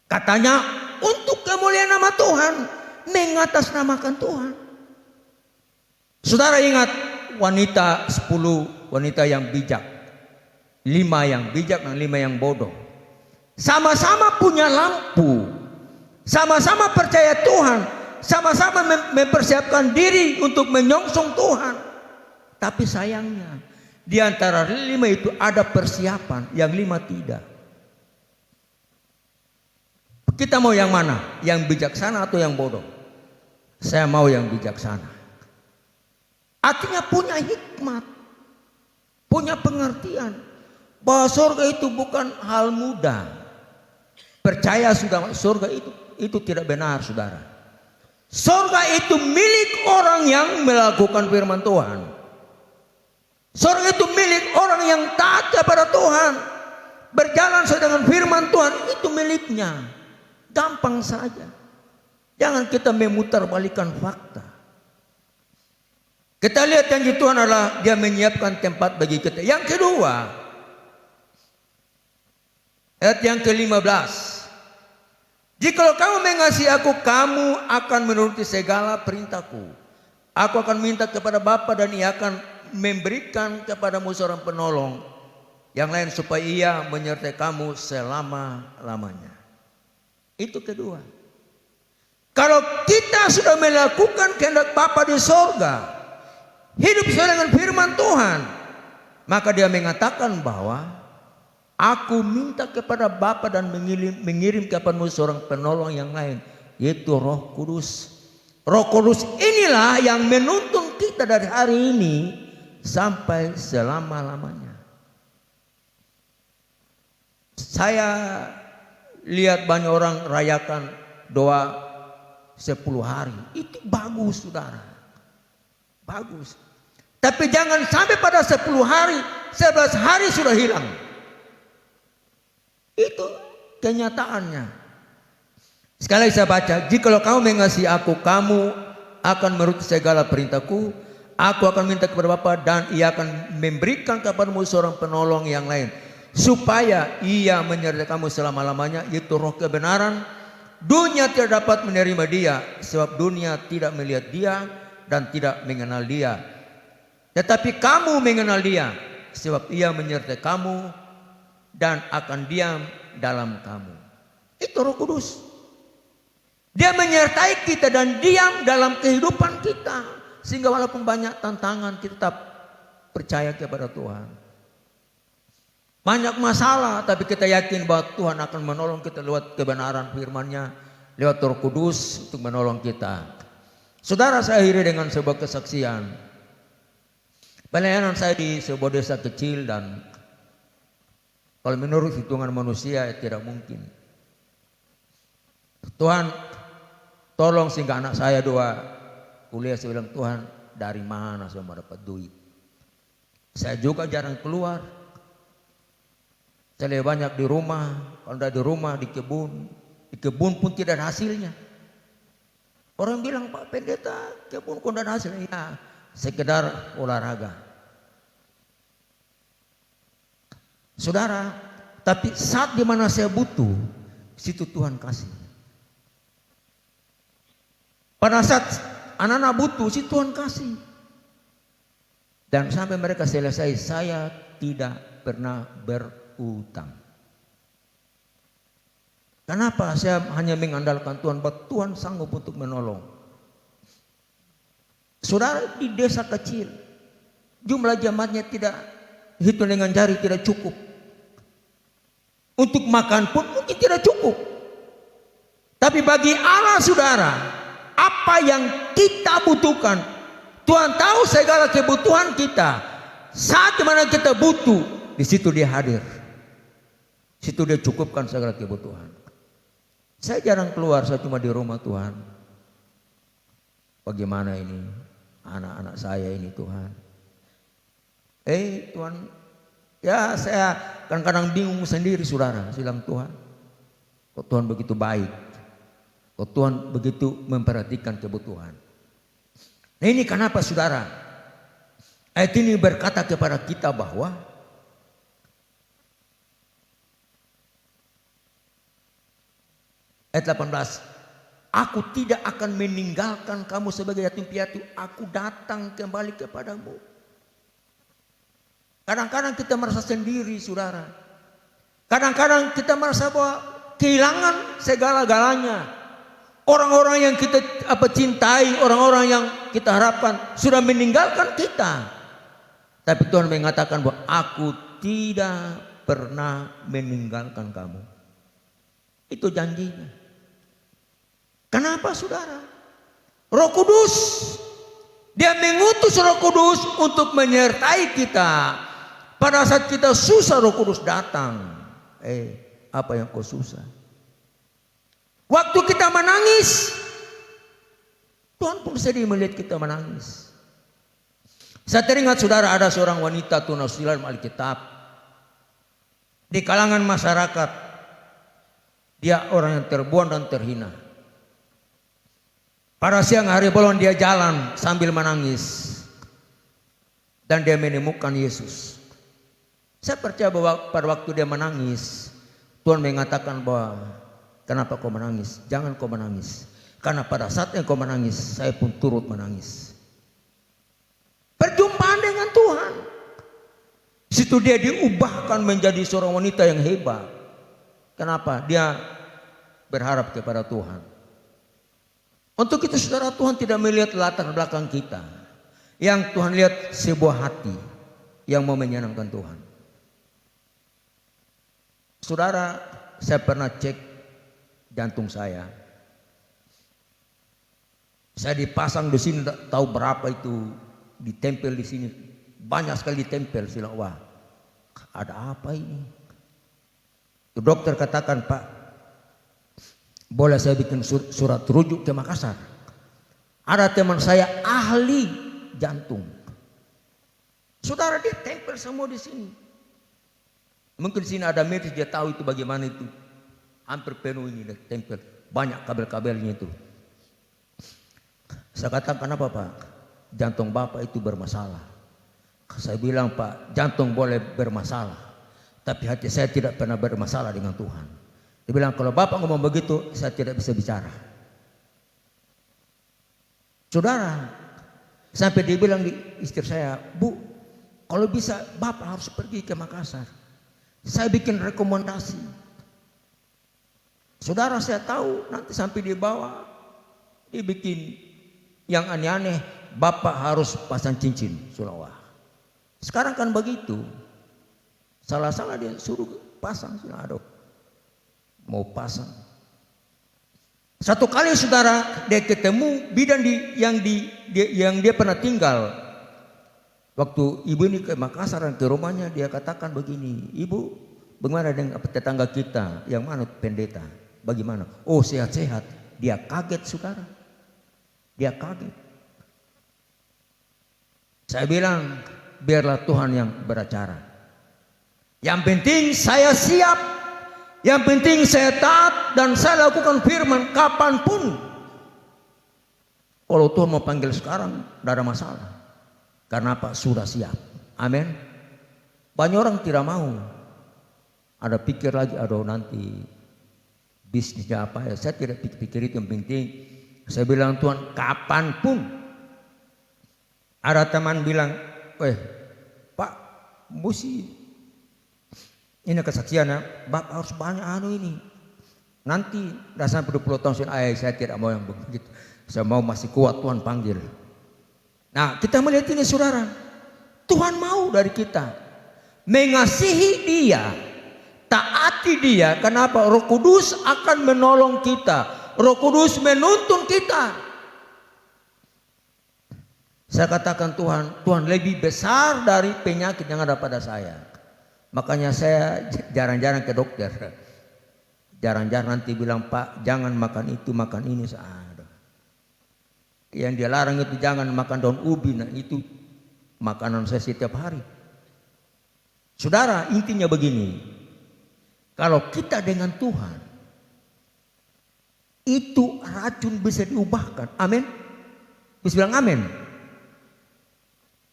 Katanya untuk kemuliaan nama Tuhan. Mengatasnamakan Tuhan. Saudara ingat wanita 10 wanita yang bijak. 5 yang bijak dan 5 yang bodoh. Sama-sama punya lampu. Sama-sama percaya Tuhan. Sama-sama mempersiapkan diri untuk menyongsong Tuhan. Tapi sayangnya, di antara 5 itu ada persiapan, yang 5 tidak. Kita mau yang mana? Yang bijaksana atau yang bodoh? Saya mau yang bijaksana. Artinya punya hikmat, punya pengertian bahwa surga itu bukan hal mudah. Percaya sudah surga itu tidak benar, saudara. Surga itu milik orang yang melakukan firman Tuhan. Surga itu milik orang yang taat kepada Tuhan. Berjalan sesuai dengan firman Tuhan, itu miliknya. Gampang saja. Jangan kita memutarbalikkan fakta. Kita lihat janji Tuhan adalah Dia menyiapkan tempat bagi kita. Yang kedua, ayat yang ke-15. Jikalau kamu mengasihi aku, kamu akan menuruti segala perintahku. Aku akan minta kepada Bapa dan Ia akan memberikan kepadamu seorang penolong yang lain supaya Ia menyertai kamu selama-lamanya. Itu kedua. Kalau kita sudah melakukan kehendak Bapa di sorga, hidup sesuai dengan firman Tuhan, maka Dia mengatakan bahwa Aku minta kepada Bapa dan mengirim kepadamu seorang penolong yang lain, yaitu Roh Kudus. Roh Kudus inilah yang menuntun kita dari hari ini sampai selama-lamanya. Saya lihat banyak orang rayakan doa 10 hari. Itu bagus, saudara. Bagus. Tapi jangan sampai pada 10 hari, 11 hari sudah hilang. Itu kenyataannya. Sekali saya baca, jikalau kamu mengasihi aku, kamu akan menuruti segala perintahku. Aku akan minta kepada Bapa dan ia akan memberikan kepadamu seorang penolong yang lain, supaya ia menyertai kamu selama-lamanya, yaitu Roh kebenaran. Dunia tidak dapat menerima dia, sebab dunia tidak melihat dia dan tidak mengenal dia. Tetapi kamu mengenal dia, sebab ia menyertai kamu dan akan diam dalam kamu. Itu Roh Kudus. Dia menyertai kita dan diam dalam kehidupan kita, sehingga walaupun banyak tantangan kita tetap percaya kepada Tuhan. Banyak masalah, tapi kita yakin bahwa Tuhan akan menolong kita lewat kebenaran firman-Nya, lewat Roh Kudus untuk menolong kita. Saudara, saya akhiri dengan sebuah kesaksian. Pelayanan saya di sebuah desa kecil, dan kalau menurut hitungan manusia tidak mungkin. Tuhan tolong sehingga anak saya 2 kuliah. Saya bilang, Tuhan, dari mana saya mau dapat duit? Saya juga jarang keluar. Saya lebih banyak di rumah. Kalau tidak di rumah, di kebun. Di kebun pun tidak ada hasilnya. Orang bilang, Pak Pendeta, kebun kok tidak ada hasilnya. Ya, sekedar olahraga. Saudara, tapi saat dimana saya butuh, situ Tuhan kasih. Pada saat anak-anak butuh, situ Tuhan kasih. Dan sampai mereka selesai, saya tidak pernah berutang. Kenapa? Saya hanya mengandalkan Tuhan, bahwa Tuhan sanggup untuk menolong. Saudara, di desa kecil, jumlah jemaatnya tidak hitung dengan jari, tidak cukup. Untuk makan pun mungkin tidak cukup. Tapi bagi Allah, saudara, apa yang kita butuhkan, Tuhan tahu segala kebutuhan kita. Saat dimana kita butuh, di situ Dia hadir. Di situ Dia cukupkan segala kebutuhan. Saya jarang keluar, saya cuma di rumah Tuhan. Bagaimana ini anak-anak saya ini, Tuhan? Tuhan, ya saya kadang-kadang bingung sendiri, saudara. Saya bilang, Tuhan, kok Tuhan begitu baik, kok Tuhan begitu memperhatikan kebutuhan. Nah, ini kenapa, saudara, ayat ini berkata kepada kita bahwa ayat 18, aku tidak akan meninggalkan kamu sebagai yatim piatu, aku datang kembali kepadamu. Kadang-kadang kita merasa sendiri, saudara. Kadang-kadang kita merasa bahwa kehilangan segala-galanya. Orang-orang yang kita cintai, orang-orang yang kita harapkan sudah meninggalkan kita. Tapi Tuhan mengatakan bahwa aku tidak pernah meninggalkan kamu. Itu janjinya. Kenapa, saudara? Roh Kudus. Dia mengutus Roh Kudus untuk menyertai kita. Pada saat kita susah, Roh Kudus datang. Apa yang kau susah? Waktu kita menangis, Tuhan pun sedih melihat kita menangis. Saya teringat, saudara, ada seorang wanita tunausila dalam Alkitab. Di kalangan masyarakat, dia orang yang terbuang dan terhina. Pada siang hari bolong dia jalan sambil menangis. Dan dia menemukan Yesus. Saya percaya bahwa pada waktu dia menangis, Tuhan mengatakan bahwa, kenapa kau menangis? Jangan kau menangis. Karena pada saat yang kau menangis, saya pun turut menangis. Perjumpaan dengan Tuhan. Situ dia diubahkan menjadi seorang wanita yang hebat. Kenapa? Dia berharap kepada Tuhan. Untuk itu, saudara, Tuhan tidak melihat latar belakang kita. Yang Tuhan lihat sebuah hati yang mau menyenangkan Tuhan. Saudara, saya pernah cek jantung saya. Saya dipasang di sini, tahu berapa itu, ditempel di sini, banyak sekali ditempel. Saya bilang, wah, ada apa ini? Dokter katakan, Pak, boleh saya bikin surat rujuk ke Makassar? Ada teman saya ahli jantung. Saudara, dia tempel semua di sini. Mungkin di sini ada medis, dia tahu itu bagaimana itu. Hampir penuh ini tempel, banyak kabel-kabelnya itu. Saya katakan, kenapa Pak? Jantung Bapak itu bermasalah. Saya bilang, Pak, jantung boleh bermasalah, tapi hati saya tidak pernah bermasalah dengan Tuhan. Dia bilang, kalau Bapak ngomong begitu, saya tidak bisa bicara. Saudara, sampai dia bilang di istri saya, Bu, kalau bisa Bapak harus pergi ke Makassar. Saya bikin rekomendasi. Saudara, saya tahu nanti sampai dia bawa, dia bikin yang aneh-aneh, Bapak harus pasang cincin. Sulawah. Sekarang kan begitu. Salah-salah dia suruh pasang. Aduh, mau pasang. Satu kali saudara, dia ketemu bidan yang dia pernah tinggal. Waktu ibu ini ke Makassar dan ke rumahnya, dia katakan begini, Ibu, bagaimana dengan tetangga kita yang mana pendeta? Bagaimana? Oh, sehat-sehat. Dia kaget saudara. Dia kaget. Saya bilang, biarlah Tuhan yang beracara. Yang penting saya siap. Yang penting saya taat dan saya lakukan firman kapanpun. Kalau Tuhan mau panggil sekarang, tidak ada masalah. Karena apa? Sudah siap. Amin. Banyak orang tidak mau. Ada pikir lagi, aduh nanti bisnisnya apa ya. Saya tidak pikir itu, yang penting saya bilang Tuhan kapanpun. Ada teman bilang, Pak, mesti ini kesaksiannya, Bapak harus banyak ini. Nanti udah sampai 20 tahun saya tidak mau yang begitu. Saya mau masih kuat, Tuhan panggil. Nah, kita melihat ini saudara, Tuhan mau dari kita mengasihi dia, taati dia. Kenapa? Roh Kudus akan menolong kita, Roh Kudus menuntun kita. Saya katakan Tuhan lebih besar dari penyakit yang ada pada saya. Makanya saya jarang-jarang ke dokter. Jarang-jarang nanti bilang, Pak, jangan makan itu, makan ini. Yang dia larang itu jangan makan daun ubi. Nah, itu makanan saya setiap hari. Saudara, intinya begini. Kalau kita dengan Tuhan, itu racun bisa diubahkan. Amin. Bisa bilang amin.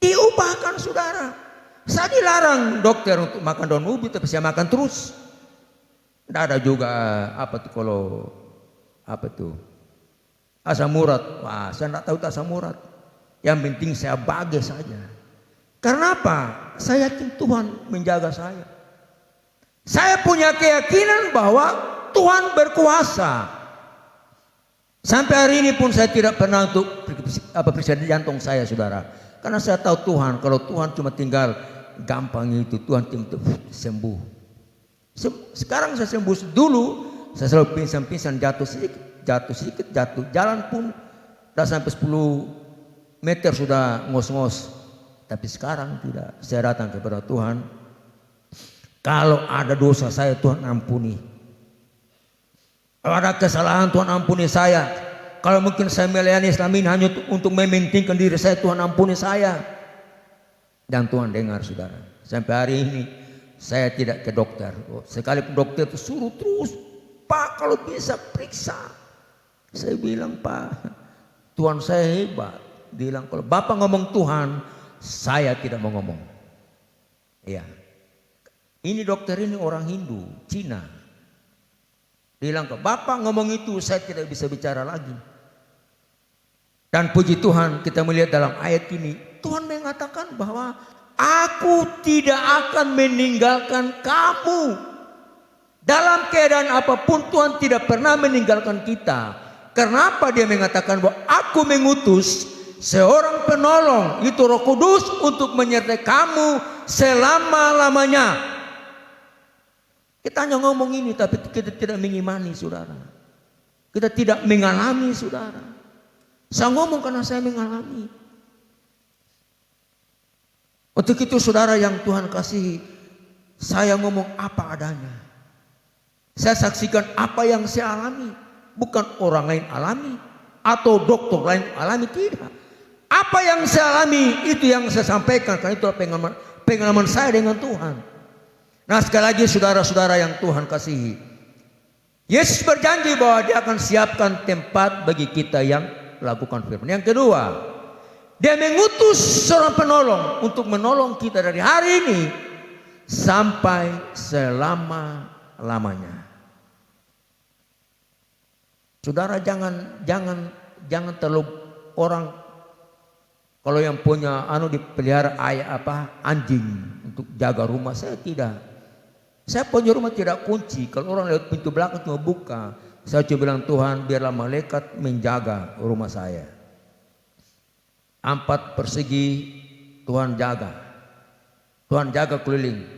Diubahkan saudara. Saya dilarang dokter untuk makan daun ubi, tapi saya makan terus. Tidak ada juga asam urat. Wah, saya tidak tahu asam urat. Yang penting saya bagi saja. Karena apa? Saya yakin Tuhan menjaga saya. Saya punya keyakinan bahwa Tuhan berkuasa. Sampai hari ini pun saya tidak pernah untuk periksa jantung saya, saudara. Karena saya tahu Tuhan, kalau Tuhan cuma tinggal gampang itu, Tuhan tinggal sembuh. Sekarang saya sembuh. Dulu saya selalu pingsan-pingsan, jatuh sedikit, jalan pun sudah sampai 10 meter sudah ngos-ngos. Tapi sekarang tidak. Saya datang kepada Tuhan. Kalau ada dosa saya, Tuhan ampuni. Kalau ada kesalahan, Tuhan ampuni saya. Kalau mungkin saya melayani Islam ini hanya untuk mementingkan diri saya, Tuhan ampuni saya. Dan Tuhan dengar saudara. Sampai hari ini saya tidak ke dokter. Sekalipun dokter itu suruh terus, Pak, kalau bisa periksa. Saya bilang, Pak, Tuhan saya hebat. Dia bilang, kalau Bapak ngomong Tuhan, saya tidak mau ngomong. Iya. Ini dokter ini orang Hindu, Cina. Dia bilang, kalau Bapak ngomong itu, saya tidak bisa bicara lagi. Dan puji Tuhan, kita melihat dalam ayat ini, Tuhan mengatakan bahwa aku tidak akan meninggalkan kamu. Dalam keadaan apapun Tuhan tidak pernah meninggalkan kita. Kenapa dia mengatakan bahwa aku mengutus seorang penolong, itu Roh Kudus, untuk menyertai kamu selama-lamanya. Kita hanya ngomong ini tapi kita tidak mengimani saudara. Kita tidak mengalami saudara. Saya ngomong karena saya mengalami. Untuk itu saudara yang Tuhan kasihi, saya ngomong apa adanya. Saya saksikan apa yang saya alami. Bukan orang lain alami atau dokter lain alami, tidak. Apa yang saya alami itu yang saya sampaikan, karena itu pengalaman saya dengan Tuhan. Nah sekali lagi saudara-saudara yang Tuhan kasihi, Yesus berjanji bahwa dia akan siapkan tempat bagi kita yang lakukan firman. Yang kedua, dia mengutus seorang penolong untuk menolong kita dari hari ini sampai selama-lamanya. Saudara jangan terlalu orang kalau yang punya dipelihara anjing untuk jaga rumah. Saya tidak. Saya punya rumah tidak kunci. Kalau orang lewat pintu belakang cuma buka, saya cuma bilang, Tuhan biarlah malaikat menjaga rumah saya. 4 persegi Tuhan jaga. Tuhan jaga keliling.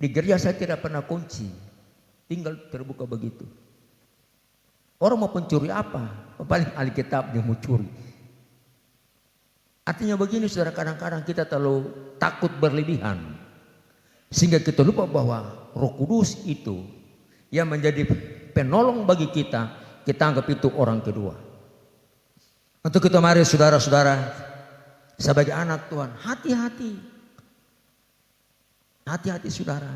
Di gereja saya tidak pernah kunci. Tinggal terbuka begitu. Orang mau pencuri apa? Paling Alkitab dia mau curi. Artinya begini saudara, kadang-kadang kita terlalu takut berlebihan. Sehingga kita lupa bahwa Roh Kudus itu yang menjadi penolong bagi kita, kita anggap itu orang kedua. Untuk kita mari saudara-saudara, sebagai anak Tuhan, hati-hati. Hati-hati saudara.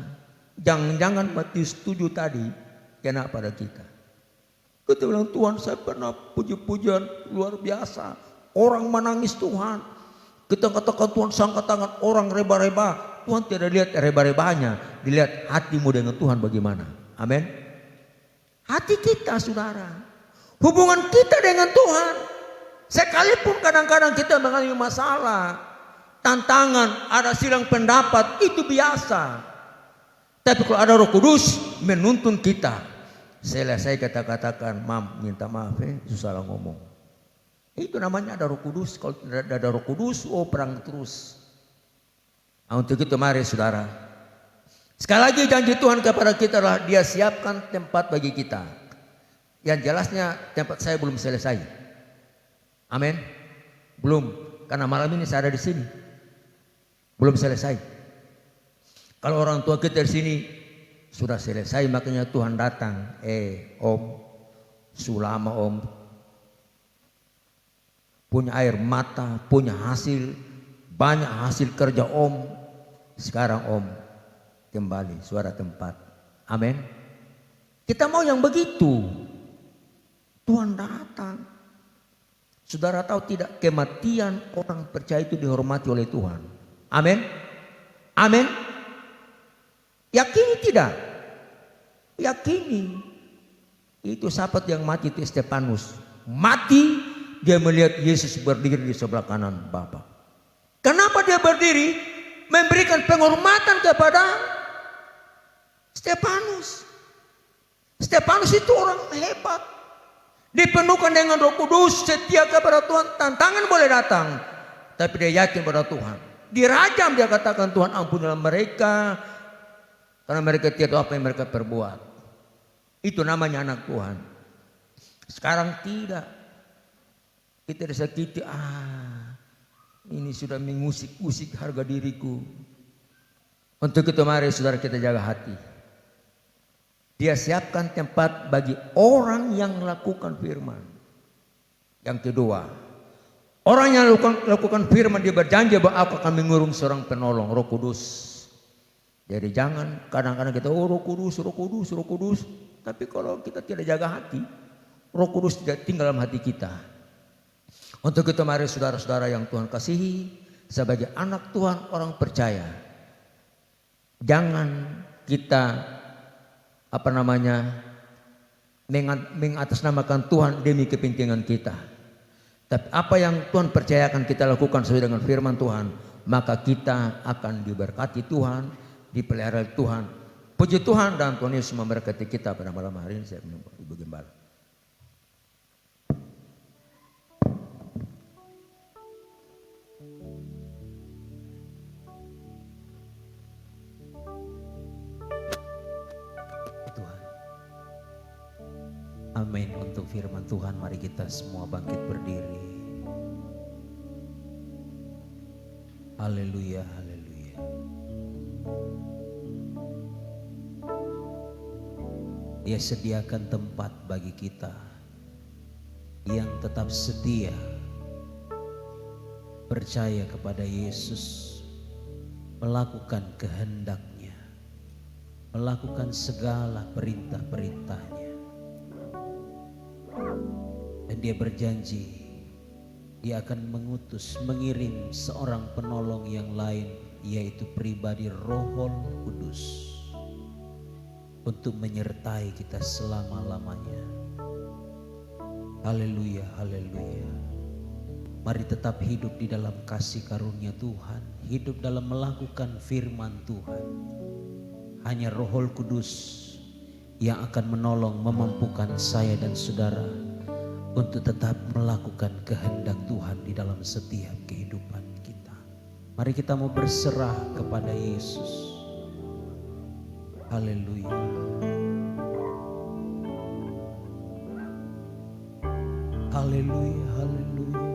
Jangan Matius 7 tadi kena pada kita. Kita bilang, Tuhan saya pernah puji-pujian luar biasa. Orang menangis Tuhan. Kita katakan Tuhan angkat tangan, orang reba-reba. Tuhan tidak lihat reba-rebanya, dilihat hatimu dengan Tuhan bagaimana. Amin. Hati kita saudara, hubungan kita dengan Tuhan. Sekalipun kadang-kadang kita mengalami masalah, tantangan, ada silang pendapat, itu biasa. Tapi kalau ada Roh Kudus menuntun kita, selesai kata-katakan, minta maaf salah ngomong. Itu namanya ada Roh Kudus. Kalau tidak ada Roh Kudus, perang terus. Nah, untuk itu mari saudara, sekali lagi janji Tuhan kepada kita adalah dia siapkan tempat bagi kita. Yang jelasnya tempat saya belum selesai. Amin. Belum, karena malam ini saya ada di sini. Belum selesai. Kalau orang tua kita di sini sudah selesai, makanya Tuhan datang. Om, sulama om, punya air mata, punya hasil, banyak hasil kerja om. Sekarang om kembali suara tempat. Amin. Kita mau yang begitu. Tuhan datang. Saudara tahu tidak, kematian orang percaya itu dihormati oleh Tuhan. Amin. Amin. Yakini tidak? Yakini. Itu sahabat yang mati itu Stefanus. Mati, dia melihat Yesus berdiri di sebelah kanan Bapa. Kenapa dia berdiri? Memberikan penghormatan kepada Stefanus. Stefanus itu orang hebat. Dipenuhkan dengan Roh Kudus, setia kepada Tuhan. Tantangan boleh datang, tapi dia yakin pada Tuhan. Dirajam dia katakan, Tuhan ampunilah mereka, karena mereka tidak tahu apa yang mereka perbuat. Itu namanya anak Tuhan. Sekarang tidak. Kita disakiti, ini sudah mengusik-usik harga diriku. Untuk itu mari saudara kita jaga hati. Dia siapkan tempat bagi orang yang melakukan firman. Yang kedua, orang yang lakukan firman, dia berjanji bahwa aku akan mengurung seorang penolong, Roh Kudus. Jadi jangan kadang-kadang kita Roh Kudus, Roh Kudus, Roh Kudus. Tapi kalau kita tidak jaga hati, Roh Kudus tidak tinggal dalam hati kita. Untuk itu mari saudara-saudara yang Tuhan kasihi, sebagai anak Tuhan, orang percaya, jangan kita mengatasnamakan Tuhan demi kepentingan kita. Tapi apa yang Tuhan percayakan kita lakukan sesuai dengan firman Tuhan, maka kita akan diberkati Tuhan, dipelihara Tuhan. Puji Tuhan, dan Tuhan Yesus memberkati kita pada malam hari ini. Saya menyembah Ibu Gembala. amin untuk firman Tuhan. Mari kita semua bangkit berdiri. Haleluya, haleluya. Dia sediakan tempat bagi kita yang tetap setia percaya kepada Yesus, melakukan kehendak-Nya, melakukan segala perintah-perintahnya. Dan Dia berjanji Dia akan mengirim seorang penolong yang lain, yaitu pribadi Roh Kudus, untuk menyertai kita selama-lamanya. Haleluya, haleluya. Mari tetap hidup di dalam kasih karunia Tuhan, hidup dalam melakukan firman Tuhan. Hanya Roh Kudus yang akan menolong, memampukan saya dan saudara untuk tetap melakukan kehendak Tuhan di dalam setiap kehidupan kita. Mari kita mau berserah kepada Yesus. Haleluya. Haleluya, haleluya.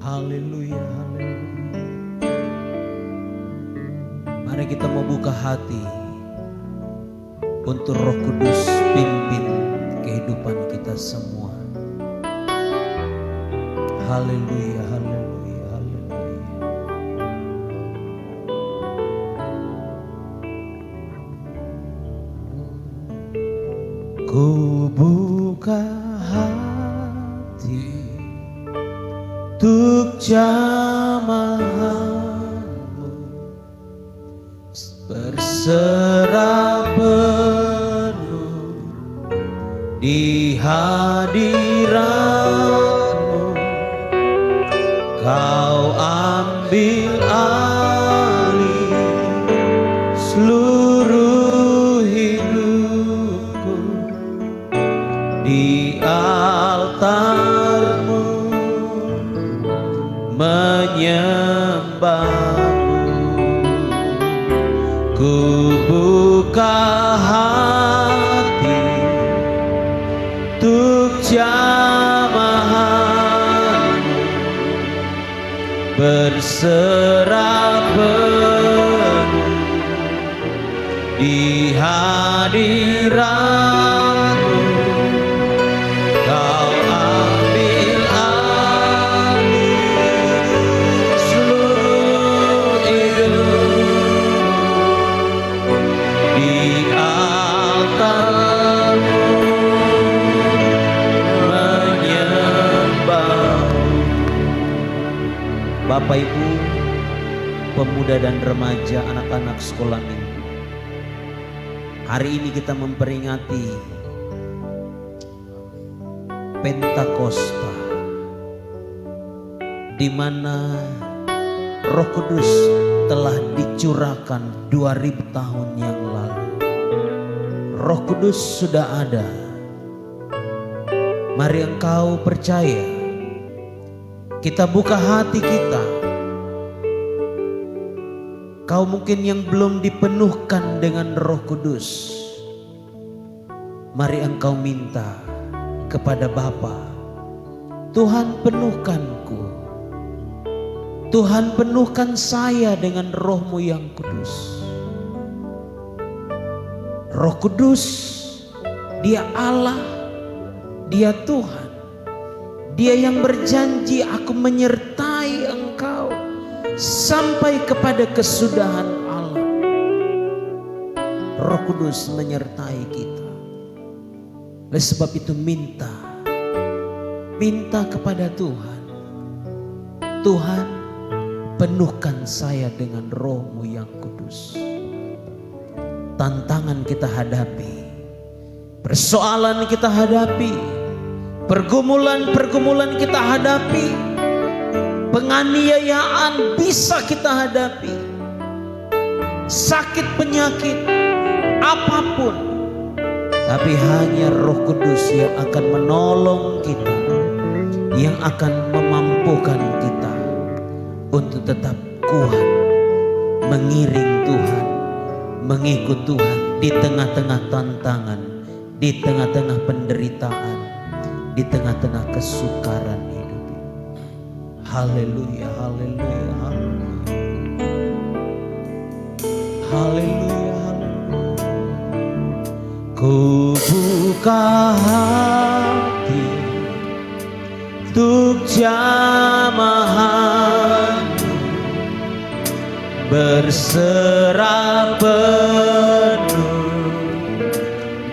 Haleluya, haleluya. Mari kita mau buka hati untuk Roh Kudus pimpin kehidupan kita semua. Haleluya, haleluya, haleluya. Ku buka hati untuk jamaah-Mu, berserah penuh di hadirat-Mu. Kau ambil alih seluruh hidupku di altar-Mu, menyembah-Mu. Ku buka hati untuk jamaah-Mu, berserah penuh di hadirat-Mu. Kau ambil alih seluruh hidup di altar-Mu, menyembah. Bapak Ibu, pemuda dan remaja, anak-anak sekolah minggu, hari ini kita memperingati Pentakosta, di mana Roh Kudus telah dicurahkan 2000 tahun yang lalu. Roh Kudus sudah ada. Mari engkau percaya. Kita buka hati kita. Kau mungkin yang belum dipenuhkan dengan Roh Kudus. Mari engkau minta kepada Bapa, Tuhan penuhkanku. Tuhan penuhkan saya dengan Roh-Mu yang kudus. Roh Kudus, Dia Allah, Dia Tuhan. Dia yang berjanji, aku menyertai engkau sampai kepada kesudahan alam. Roh Kudus menyertai kita. Oleh sebab itu minta kepada Tuhan. Tuhan, penuhkan saya dengan Roh-Mu yang kudus. Tantangan kita hadapi, persoalan kita hadapi, pergumulan kita hadapi, penganiayaan bisa kita hadapi, sakit penyakit apapun, tapi hanya Roh Kudus yang akan menolong kita, yang akan memampukan kita untuk tetap kuat mengiring Tuhan, mengikut Tuhan di tengah-tengah tantangan, di tengah-tengah penderitaan, di tengah-tengah kesukaran hidup ini. Haleluya, haleluya, haleluya. Haleluya, haleluya. Ku buka hati untuk jamahan-Mu, berserah penuh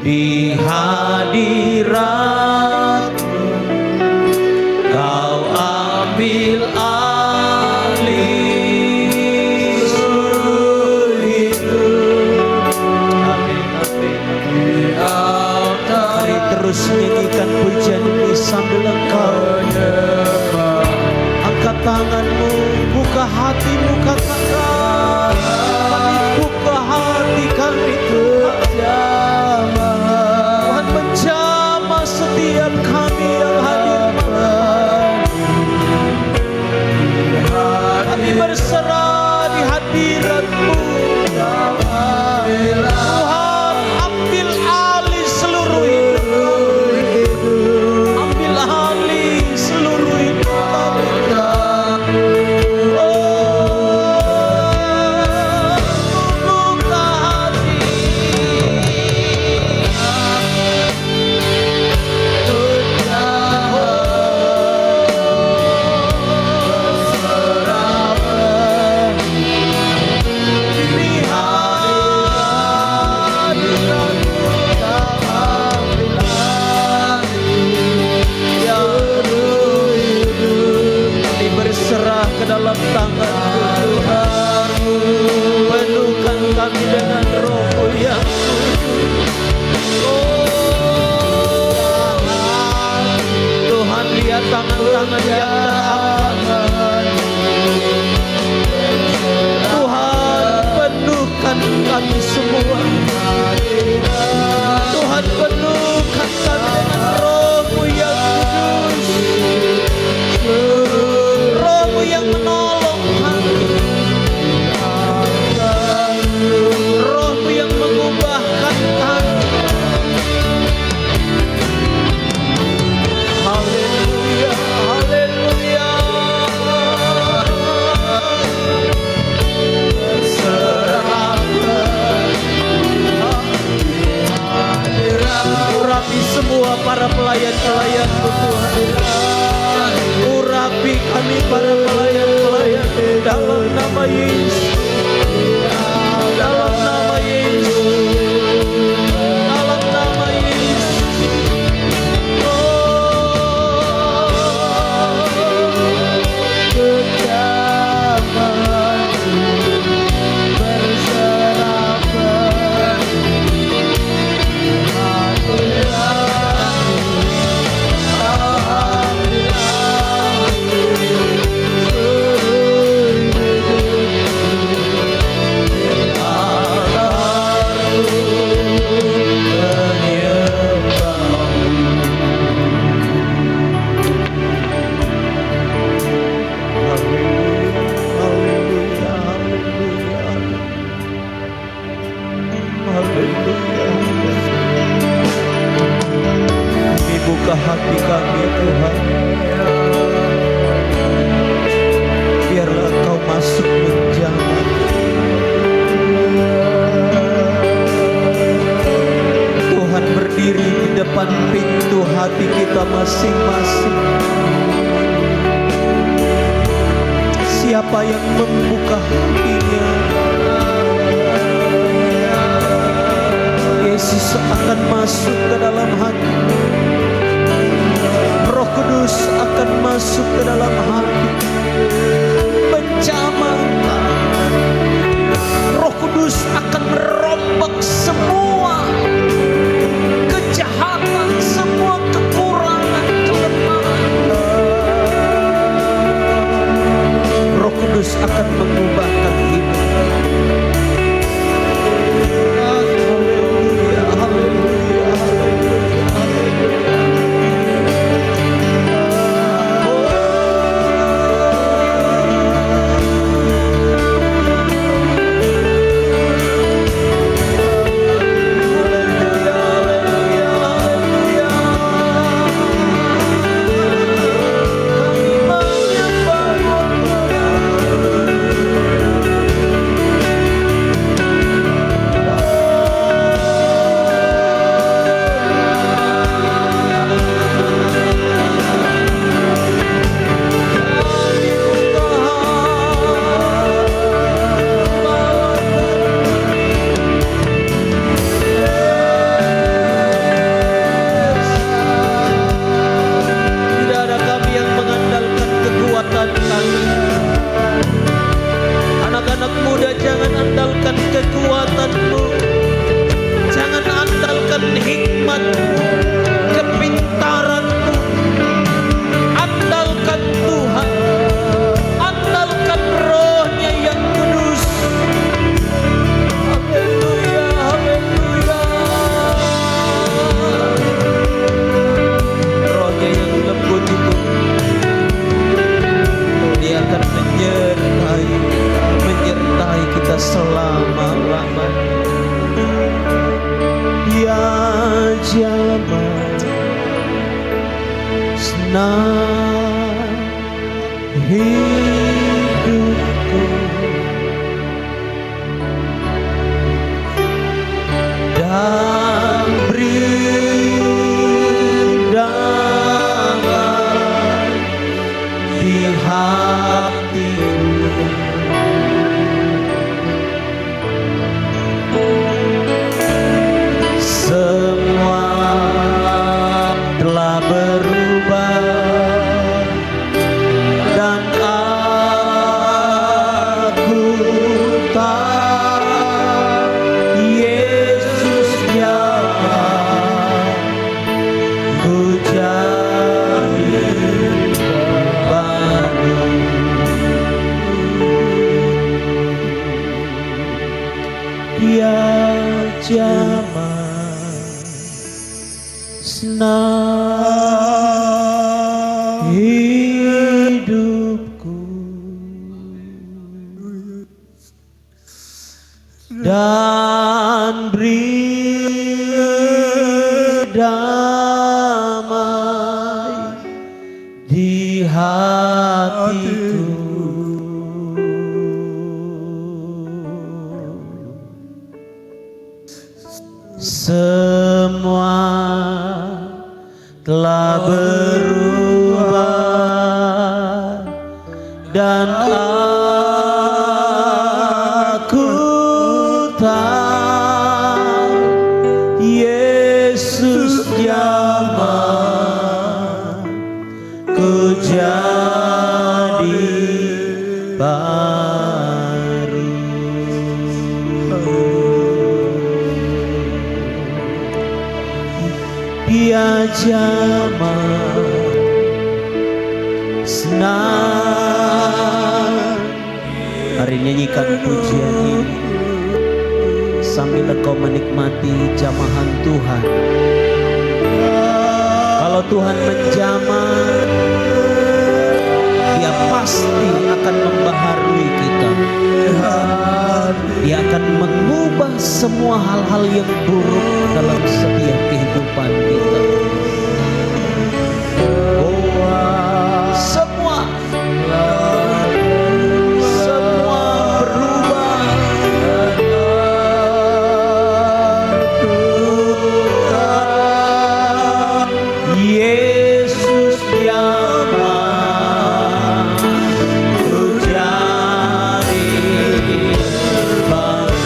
di hadirat-Mu. Kau ambil alih seluruh hidup. Amin, amin, amin. Mari terus nyanyikan pujian ini sambil engkau angkat tanganmu, buka hatimu, katakan, kami buka hati kami Tuhan. Tuhan menjamah setiap kami yang hadir. Kami berserah di hadirat-Mu. Tuhan, ambil alih seluruh hidup. Ambil alih seluruh hidup kami. Dalam tangan Tuhan, penuhkan kami dengan Roh-Mu yang kudus. Tuhan, lihat tangan-tangan yang terangkat. Tuhan, penuhkan kami semua. Tuhan, penuhkan kami dengan Roh-Mu yang kudus. Roh-Mu yang menolong kami, Roh-Mu yang mengubahkan kami. Haleluya, haleluya. Urapi semua para pelayan-pelayan-Mu Tuhan. Urapi kami para pelayan-pelayan dalam nama Yesus. Dalam nama Yesus. Dalam nama Yesus. Buka hati kami Tuhan, biarlah Kau masuk menjamah. Tuhan berdiri di depan pintu hati kita masing-masing. Siapa yang membuka hatinya, Yesus akan masuk ke dalam hati. Roh Kudus akan masuk ke dalam hati, menjamah. Roh Kudus akan merombak semua kejahatan, semua kekurangan, kelemahan. Roh Kudus akan senang hidupku dan beri damai di hatiku. Semua telah berubah dan aku tahu Yesus nyaman ku jadi baru. Dia zaman senang hidupku dan beri damai di hatiku. Semua telah berubah dan aku tahu Yesus nyaman ku jadi baru. Dia zaman senang. Mari nyanyikan pujian ini sambil engkau menikmati jamahan Tuhan. Kalau Tuhan menjamah, Dia pasti akan membaharui kita. Dia akan mengubah semua hal-hal yang buruk dalam setiap kehidupan kita. Semua berubah. Yesus nyaman ku jadi baru.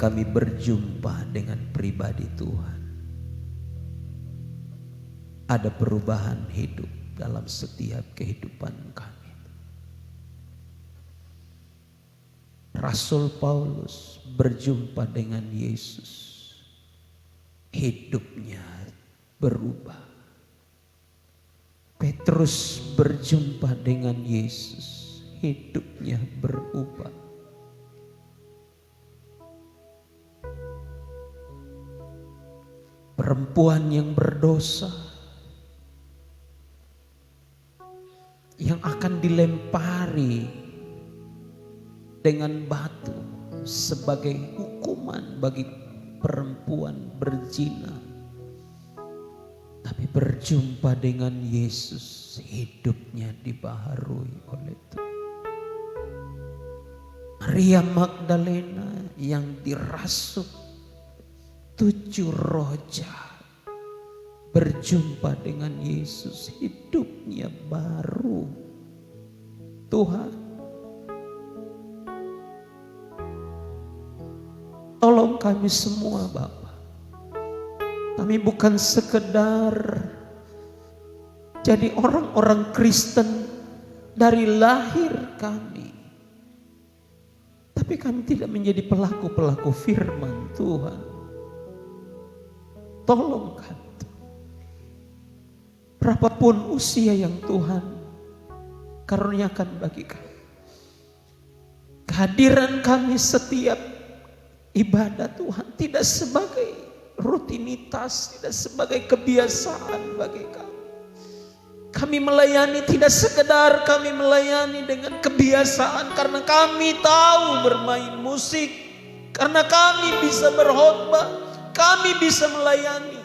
kami berjumpa dengan pribadi Tuhan, ada perubahan hidup dalam setiap kehidupan kami. Rasul Paulus berjumpa dengan Yesus, hidupnya berubah. Petrus berjumpa dengan Yesus, hidupnya berubah. Perempuan yang berdosa, yang akan dilempari dengan batu sebagai hukuman bagi perempuan berzina, tapi berjumpa dengan Yesus, hidupnya dibaharui oleh Tuhan. Maria Magdalena yang dirasuk 7 roh jahat, berjumpa dengan Yesus, hidupnya baru. Tuhan, tolong kami semua Bapa. Kami bukan sekedar jadi orang-orang Kristen dari lahir kami, tapi kami tidak menjadi pelaku-pelaku firman Tuhan. Tolong kami, berapapun usia yang Tuhan karuniakan bagi kami, kehadiran kami setiap ibadah Tuhan tidak sebagai rutinitas, tidak sebagai kebiasaan bagi kami. Kami melayani tidak sekedar kami melayani dengan kebiasaan karena kami tahu bermain musik, karena kami bisa berkhotbah, kami bisa melayani.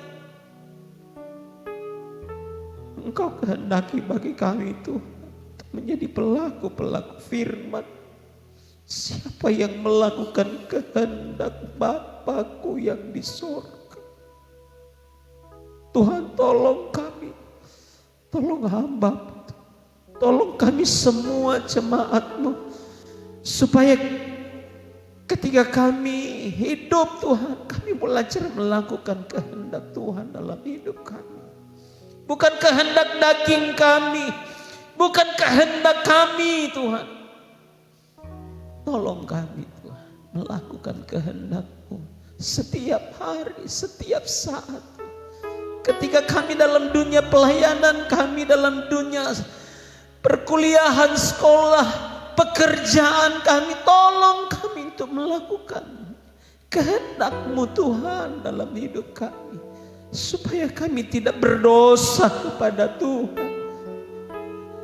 Engkau kehendaki bagi kami itu menjadi pelaku-pelaku firman. Siapa yang melakukan kehendak Bapakku yang di sorga. Tuhan, tolong kami, tolong hamba, tolong kami semua jemaat-Mu, supaya ketika kami hidup Tuhan, kami belajar melakukan kehendak Tuhan dalam hidup kami. Bukan kehendak daging kami, bukan kehendak kami Tuhan. Tolong kami Tuhan, melakukan kehendak-Mu setiap hari, setiap saat. Ketika kami dalam dunia pelayanan, kami dalam dunia perkuliahan, sekolah, pekerjaan kami, tolong kami untuk melakukan kehendak-Mu Tuhan dalam hidup kami, supaya kami tidak berdosa kepada Tuhan,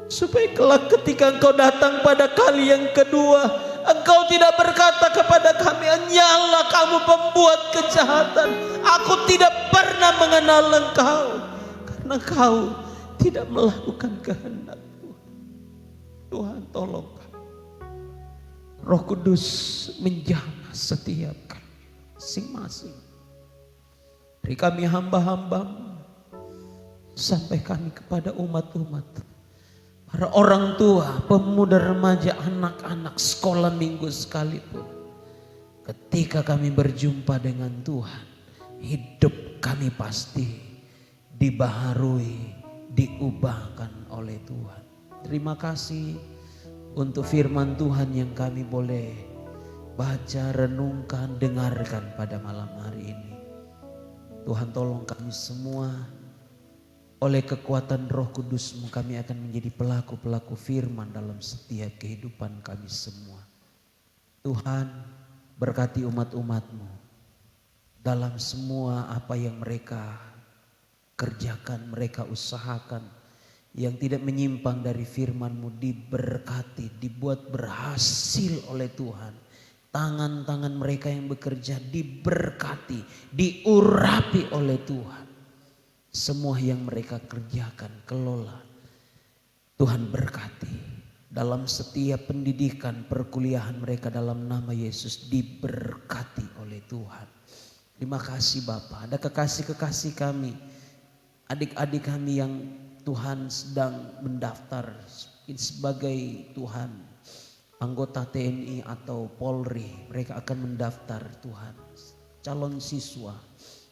supaya kelak ketika Engkau datang pada kali yang kedua, Engkau tidak berkata kepada kami, hanyalah kamu pembuat kejahatan, aku tidak pernah mengenal Engkau, karena Engkau tidak melakukan kehendak Tuhan. Tuhan, tolong kami. Roh Kudus menjamah setiap kami masing-masing. Dari kami hamba-hamba-Mu sampai kami kepada umat-umat, para orang tua, pemuda, remaja, anak-anak, sekolah minggu sekalipun. Ketika kami berjumpa dengan Tuhan, hidup kami pasti dibaharui, diubahkan oleh Tuhan. Terima kasih untuk firman Tuhan yang kami boleh baca, renungkan, dengarkan pada malam hari ini. Tuhan, tolong kami semua, oleh kekuatan Roh Kudus-Mu kami akan menjadi pelaku-pelaku firman dalam setiap kehidupan kami semua. Tuhan, berkati umat-umat-Mu dalam semua apa yang mereka kerjakan, mereka usahakan, yang tidak menyimpang dari firman-Mu diberkati, dibuat berhasil oleh Tuhan. Tangan-tangan mereka yang bekerja diberkati, diurapi oleh Tuhan. Semua yang mereka kerjakan, kelola, Tuhan berkati. Dalam setiap pendidikan, perkuliahan mereka dalam nama Yesus diberkati oleh Tuhan. Terima kasih Bapa. Ada kekasih-kekasih kami, adik-adik kami yang Tuhan sedang mendaftar sebagai Tuhan anggota TNI atau Polri, mereka akan mendaftar Tuhan, calon siswa.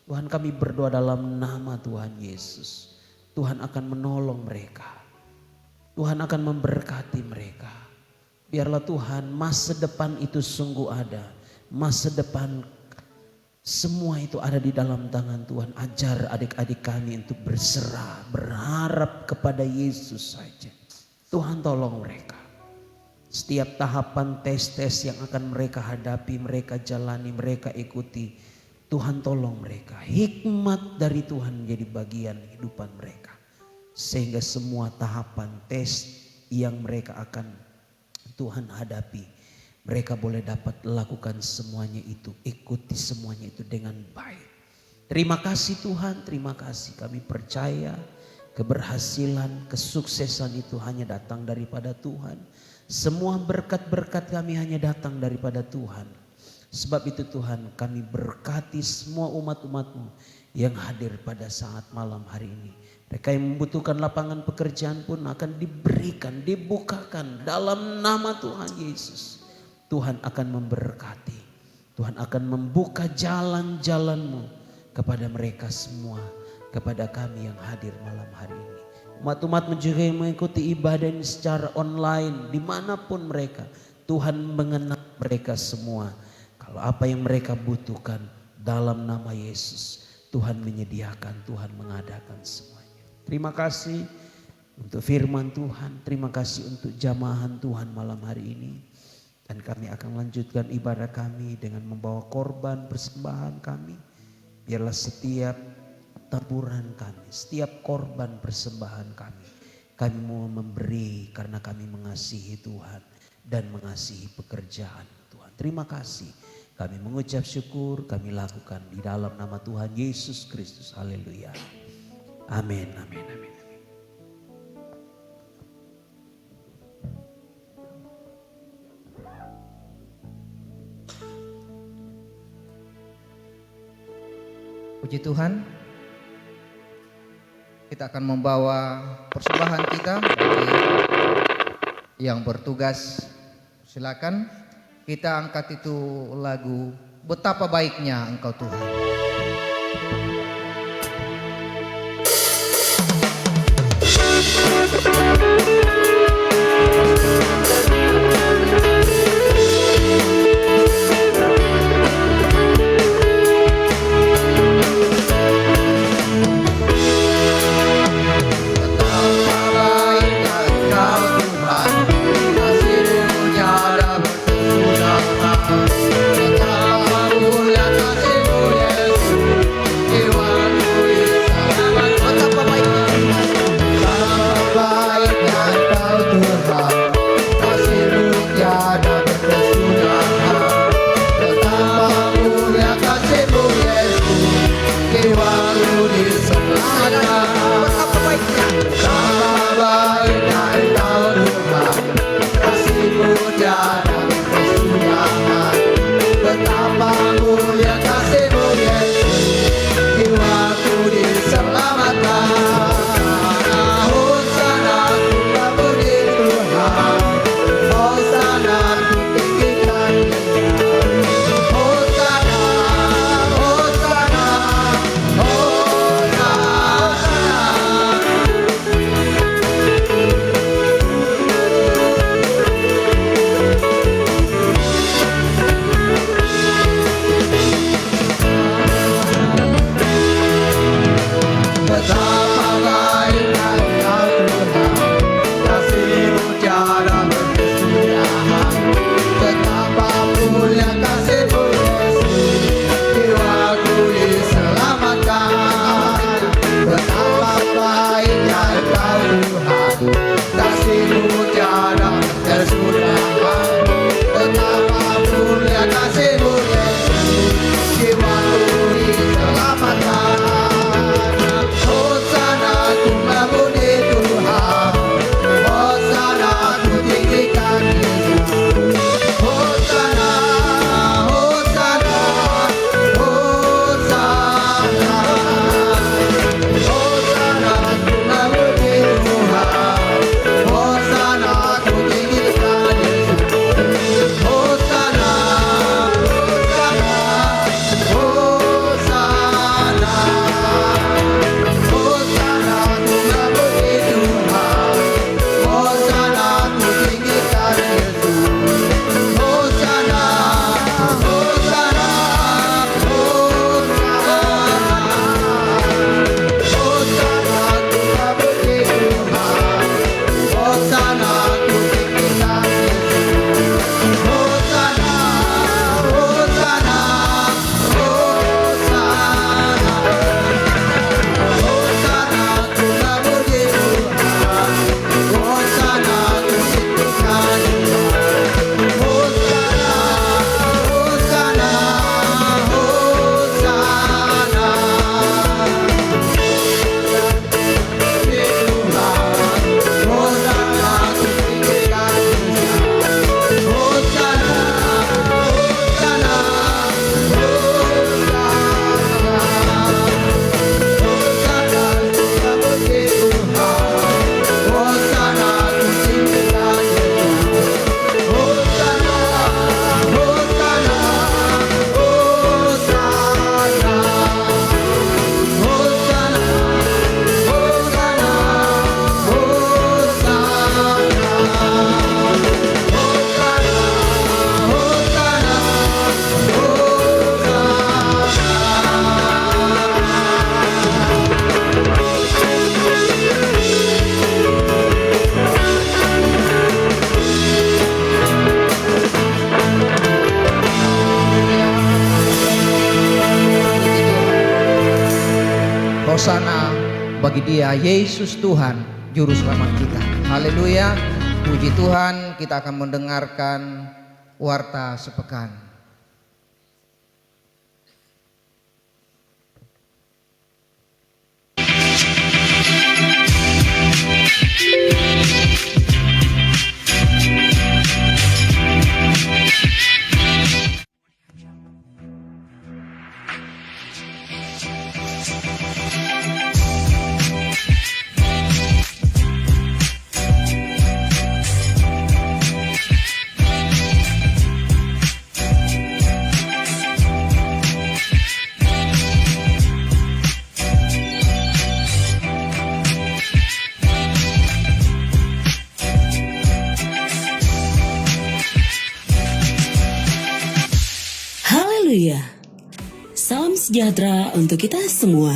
Tuhan, kami berdoa dalam nama Tuhan Yesus, Tuhan akan menolong mereka, Tuhan akan memberkati mereka. Biarlah Tuhan masa depan itu sungguh ada, masa depan semua itu ada di dalam tangan Tuhan. Ajar adik-adik kami untuk berserah, berharap kepada Yesus saja. Tuhan tolong mereka. Setiap tahapan tes-tes yang akan mereka hadapi, mereka jalani, mereka ikuti, Tuhan tolong mereka. Hikmat dari Tuhan menjadi bagian kehidupan mereka. Sehingga semua tahapan tes yang mereka akan Tuhan hadapi, mereka boleh dapat lakukan semuanya itu, ikuti semuanya itu dengan baik. Terima kasih Tuhan, terima kasih. Kami percaya keberhasilan, kesuksesan itu hanya datang daripada Tuhan. Semua berkat-berkat kami hanya datang daripada Tuhan. Sebab itu Tuhan, kami berkati semua umat-umat-Mu yang hadir pada saat malam hari ini. Mereka yang membutuhkan lapangan pekerjaan pun akan diberikan, dibukakan dalam nama Tuhan Yesus. Tuhan akan memberkati. Tuhan akan membuka jalan-jalan-Mu kepada mereka semua, kepada kami yang hadir malam hari ini. Umat-umat juga yang mengikuti ibadah ini secara online, dimanapun mereka, Tuhan mengenal mereka semua. Kalau apa yang mereka butuhkan dalam nama Yesus, Tuhan menyediakan, Tuhan mengadakan semuanya. Terima kasih untuk firman Tuhan, terima kasih untuk jamahan Tuhan malam hari ini. Dan kami akan lanjutkan ibadah kami dengan membawa korban persembahan kami. Biarlah setiap taburan kami, setiap korban persembahan kami mau memberi karena kami mengasihi Tuhan dan mengasihi pekerjaan Tuhan. Terima kasih. Kami mengucap syukur, kami lakukan di dalam nama Tuhan Yesus Kristus. Haleluya. Amin, amin, amin. Puji Tuhan, kita akan membawa persembahan kita bagi yang bertugas. Silakan kita angkat itu lagu Betapa Baiknya Engkau Tuhan. bagi Dia Yesus Tuhan juru selamat kita. Haleluya. Puji Tuhan, kita akan mendengarkan warta sepekan. Haleluya. Salam sejahtera untuk kita semua.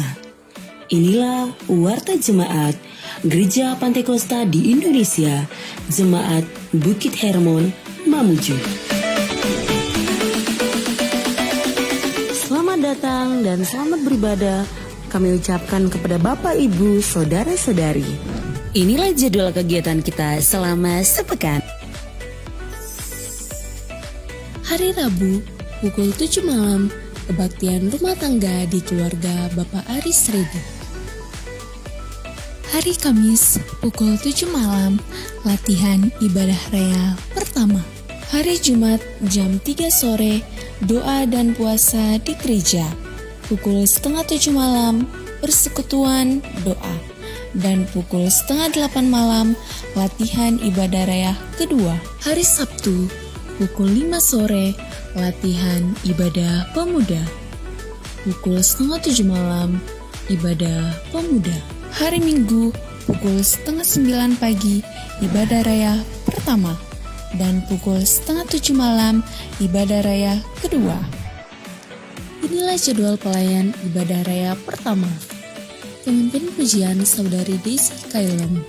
Inilah Warta Jemaat Gereja Pantekosta di Indonesia, Jemaat Bukit Hermon, Mamuju. Selamat datang dan selamat beribadah kami ucapkan kepada Bapak, Ibu, Saudara-saudari. Inilah jadwal kegiatan kita selama sepekan. Hari Rabu, pukul 7 malam, kebaktian rumah tangga di keluarga Bapak Aris Redi. Hari Kamis, pukul 7 malam, latihan ibadah raya pertama. Hari Jumat, jam 3 sore, doa dan puasa di gereja. Pukul setengah 7 malam, persekutuan doa. Dan pukul setengah 8 malam, latihan ibadah raya kedua. Hari Sabtu, pukul 5 sore, latihan ibadah pemuda. Pukul setengah 7 malam, ibadah pemuda. Hari Minggu, pukul setengah 9 pagi, ibadah raya pertama. Dan pukul setengah 7 malam, ibadah raya kedua. Inilah jadwal pelayan ibadah raya pertama. Pemimpin pujian Saudari Desi Kailom.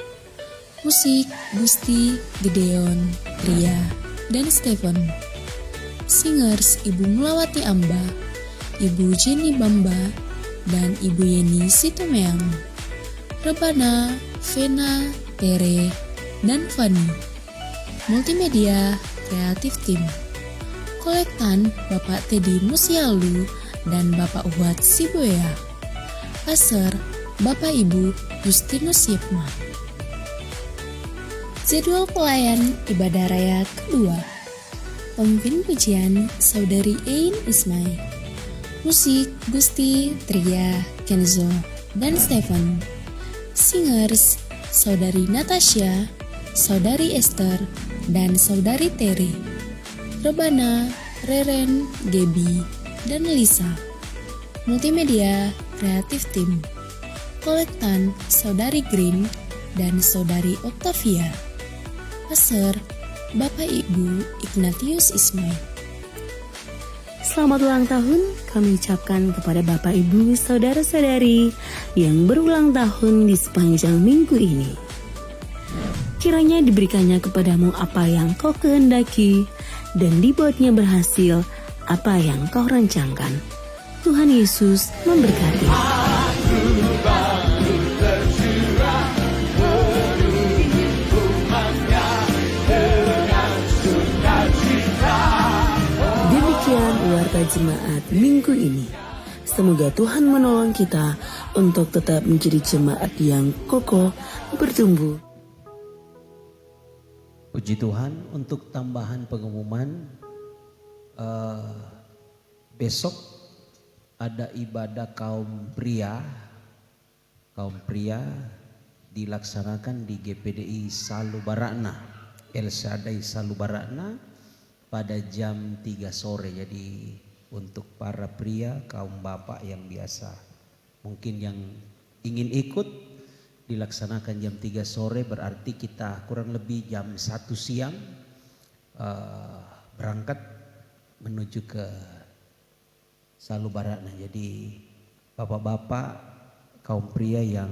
Musik Gusti, Gideon, Ria, dan Stephen. Singers Ibu Mulawati Amba, Ibu Jenny Bamba, dan Ibu Yeni Situmeang. Rebana, Vena, Tere, dan Fani. Multimedia Kreatif Tim. Kolektan Bapak Teddy Musialu dan Bapak Uhad Siboya. Aser Bapak Ibu Justinus Yipma. Jadwal pelayan ibadah raya kedua. Pemimpin pujian Saudari Ein Ismail. Musik Gusti, Tria, Kenzo, dan Stephen. Singers Saudari Natasha, Saudari Esther, dan Saudari Terry. Rebana, Reren, Gebi, dan Lisa. Multimedia Kreatif Tim. Kolektan Saudari Green dan Saudari Octavia. Pastor Bapak Ibu Ignatius Ismail. Selamat ulang tahun kami ucapkan kepada Bapak Ibu Saudara-saudari yang berulang tahun di sepanjang minggu ini. Kiranya diberikannya kepadamu apa yang kau kehendaki dan dibuatnya berhasil apa yang kau rancangkan. Tuhan Yesus memberkati. Demikian Warta Jemaat minggu ini. Semoga Tuhan menolong kita untuk tetap menjadi jemaat yang kokoh, bertumbuh. Puji Tuhan untuk tambahan pengumuman. Besok ada ibadah kaum pria. Kaum pria dilaksanakan di GPDI Salubarana, El Shaddai Salubarana pada jam 3 sore. Jadi untuk para pria, kaum bapak yang biasa mungkin yang ingin ikut, dilaksanakan jam 3 sore, berarti kita kurang lebih jam 1 siang berangkat menuju ke Salubarana. Jadi bapak-bapak kaum pria yang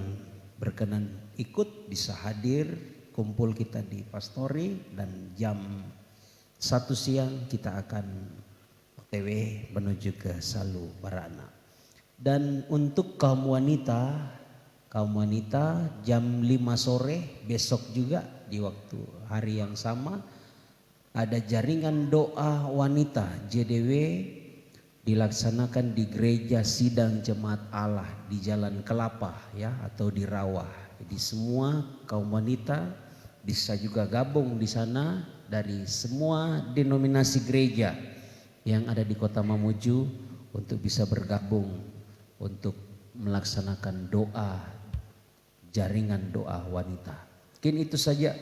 berkenan ikut bisa hadir, kumpul kita di Pastori, dan jam 1 siang kita akan OTW menuju ke Salubarana. Dan untuk kaum wanita kaum wanita jam 5 sore besok juga di waktu hari yang sama ada jaringan doa wanita JDW dilaksanakan di Gereja Sidang Jemaat Allah di Jalan Kelapa ya atau di Rawah. Jadi semua kaum wanita bisa juga gabung di sana dari semua denominasi gereja yang ada di Kota Mamuju untuk bisa bergabung untuk melaksanakan doa jaringan doa wanita. Mungkin itu saja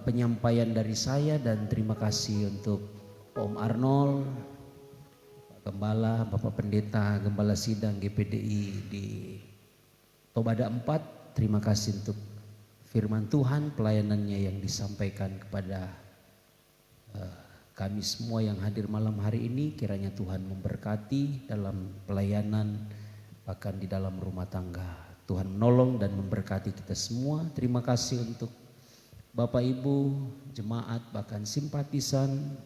penyampaian dari saya dan terima kasih untuk Om Arnold, Pak Gembala, Bapak Pendeta, Gembala Sidang GPDI di Tobada 4. Terima kasih untuk firman Tuhan, pelayanannya yang disampaikan kepada kami semua yang hadir malam hari ini. Kiranya Tuhan memberkati dalam pelayanan bahkan di dalam rumah tangga. Tuhan menolong dan memberkati kita semua. Terima kasih untuk Bapak Ibu, jemaat bahkan simpatisan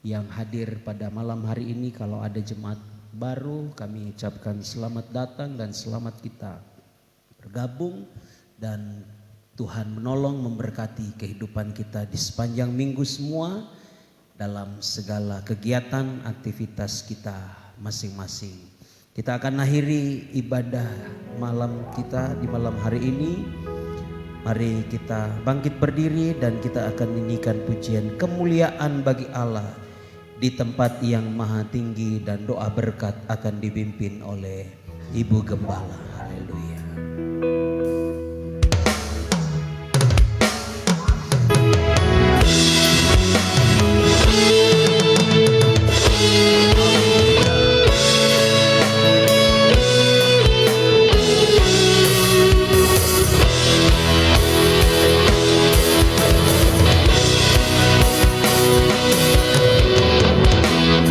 yang hadir pada malam hari ini. Kalau ada jemaat baru kami ucapkan selamat datang dan selamat kita bergabung dan Tuhan menolong memberkati kehidupan kita di sepanjang minggu semua dalam segala kegiatan aktivitas kita masing-masing. Kita akan akhiri ibadah malam kita di malam hari ini. Mari kita bangkit berdiri dan kita akan nyanyikan pujian kemuliaan bagi Allah di tempat yang maha tinggi dan doa berkat akan dipimpin oleh Ibu Gembala. Haleluya.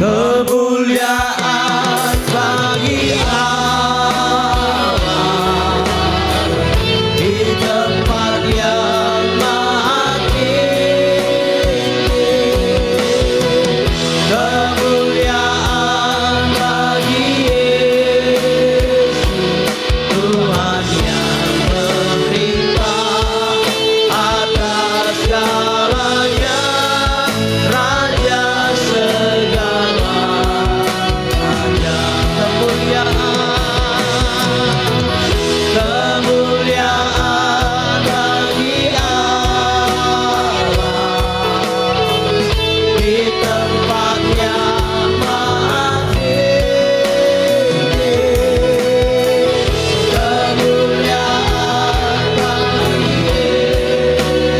Kemuliaan bagi Allah di tempat yang maha tinggi. Kemuliaan bagi Yesus, Tuhan yang memerintah atas segalanya, Raja segala. Kemuliaan bagi Allah di tempat yang maha tinggi. Kemuliaan bagi Yesus,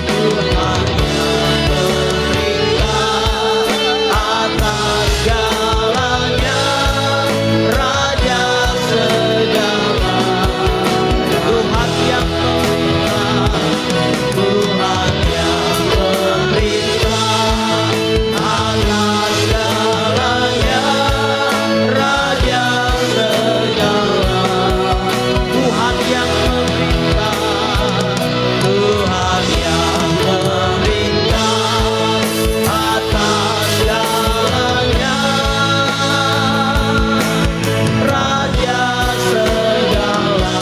Tuhan yang memerintah atas segalanya, Raja segala. Tuhan yang memerintah, Tuhan yang memerintah atas segalanya, Raja segala. Tuhan yang memerintah, Tuhan yang memerintah atas segalanya, Raja segala.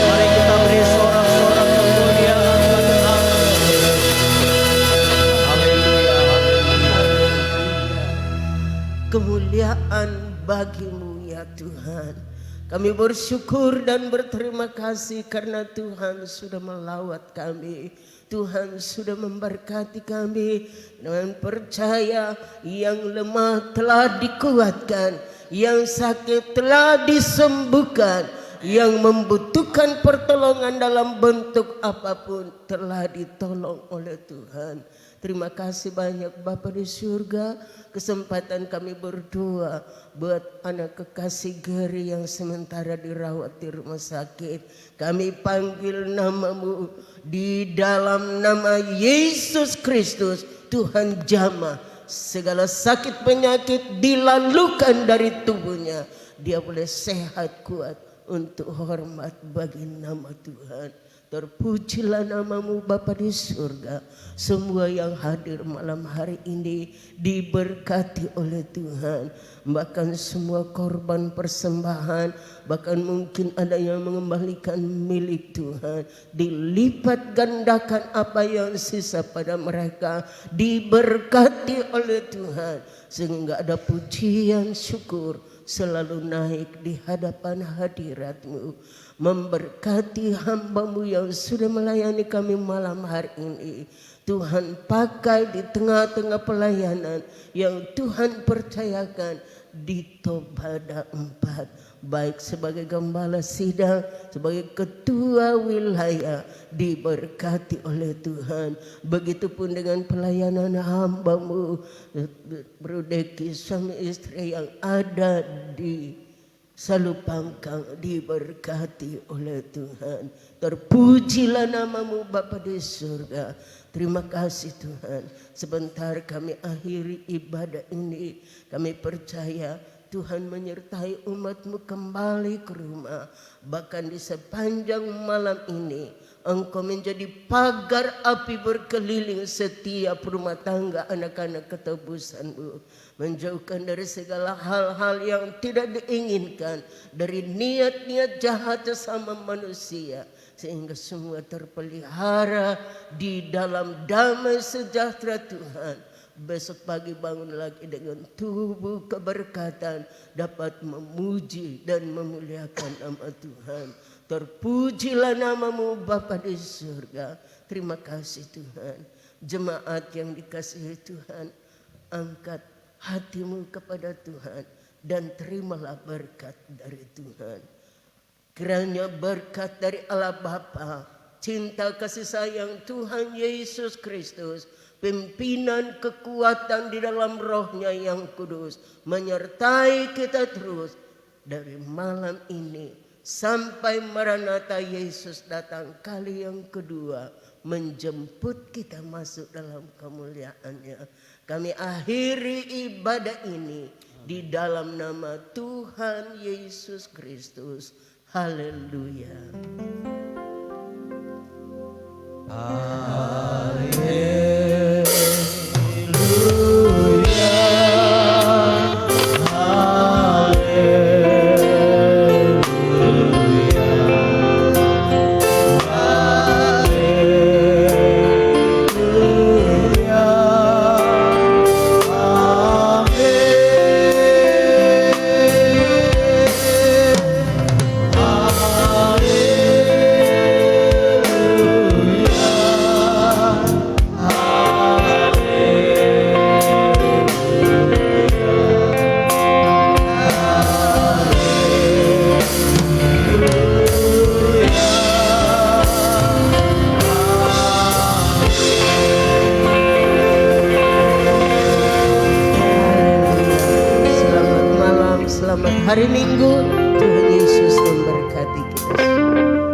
Mari kita beri sorak-sorak kemuliaan bagi Allah. Haleluya. Kemuliaan bagimu ya Tuhan. Kami bersyukur dan berterima kasih karena Tuhan sudah melawat kami. Tuhan sudah memberkati kami dengan percaya yang lemah telah dikuatkan, yang sakit telah disembuhkan, yang membutuhkan pertolongan dalam bentuk apapun telah ditolong oleh Tuhan. Terima kasih banyak Bapa di surga, kesempatan kami berdoa buat anak kekasih Geri yang sementara dirawat di rumah sakit. Kami panggil namamu di dalam nama Yesus Kristus. Tuhan jamah segala sakit penyakit dilalukan dari tubuhnya. Dia boleh sehat kuat untuk hormat bagi nama Tuhan. Terpujilah namamu Bapa di surga. Semua yang hadir malam hari ini diberkati oleh Tuhan. Bahkan semua korban persembahan, bahkan mungkin ada yang mengembalikan milik Tuhan, dilipat gandakan apa yang sisa pada mereka, diberkati oleh Tuhan, sehingga ada pujian syukur selalu naik di hadapan hadirat-Mu, memberkati hamba-Mu yang sudah melayani kami malam hari ini. Tuhan pakai di tengah-tengah pelayanan yang Tuhan percayakan di Tobada 4, baik sebagai gembala sidang, sebagai ketua wilayah, diberkati oleh Tuhan. Begitupun dengan pelayanan hamba-Mu Bro Deki, suami istri yang ada di Salupangkang, diberkati oleh Tuhan. Terpujilah namamu Bapa di surga. Terima kasih Tuhan. Sebentar kami akhiri ibadah ini. Kami percaya Tuhan menyertai umat-Mu kembali ke rumah. Bahkan di sepanjang malam ini Engkau menjadi pagar api berkeliling setiap rumah tangga anak-anak ketebusan-Mu. Menjauhkan dari segala hal-hal yang tidak diinginkan, dari niat-niat jahat sesama manusia, sehingga semua terpelihara di dalam damai sejahtera Tuhan. Besok pagi bangun lagi dengan tubuh keberkatan, dapat memuji dan memuliakan nama Tuhan. Terpujilah namamu Bapa di surga. Terima kasih Tuhan. Jemaat yang dikasihi Tuhan, angkat hatimu kepada Tuhan dan terimalah berkat dari Tuhan. Kiranya berkat dari Allah Bapa, cinta kasih sayang Tuhan Yesus Kristus, pimpinan kekuatan di dalam rohnya yang kudus, menyertai kita terus dari malam ini sampai Maranatha Yesus datang kali yang kedua, menjemput kita masuk dalam kemuliaannya. Kami akhiri ibadah ini di dalam nama Tuhan Yesus Kristus. Haleluya. Selamat hari Minggu. Tuhan Yesus memberkati kita semua.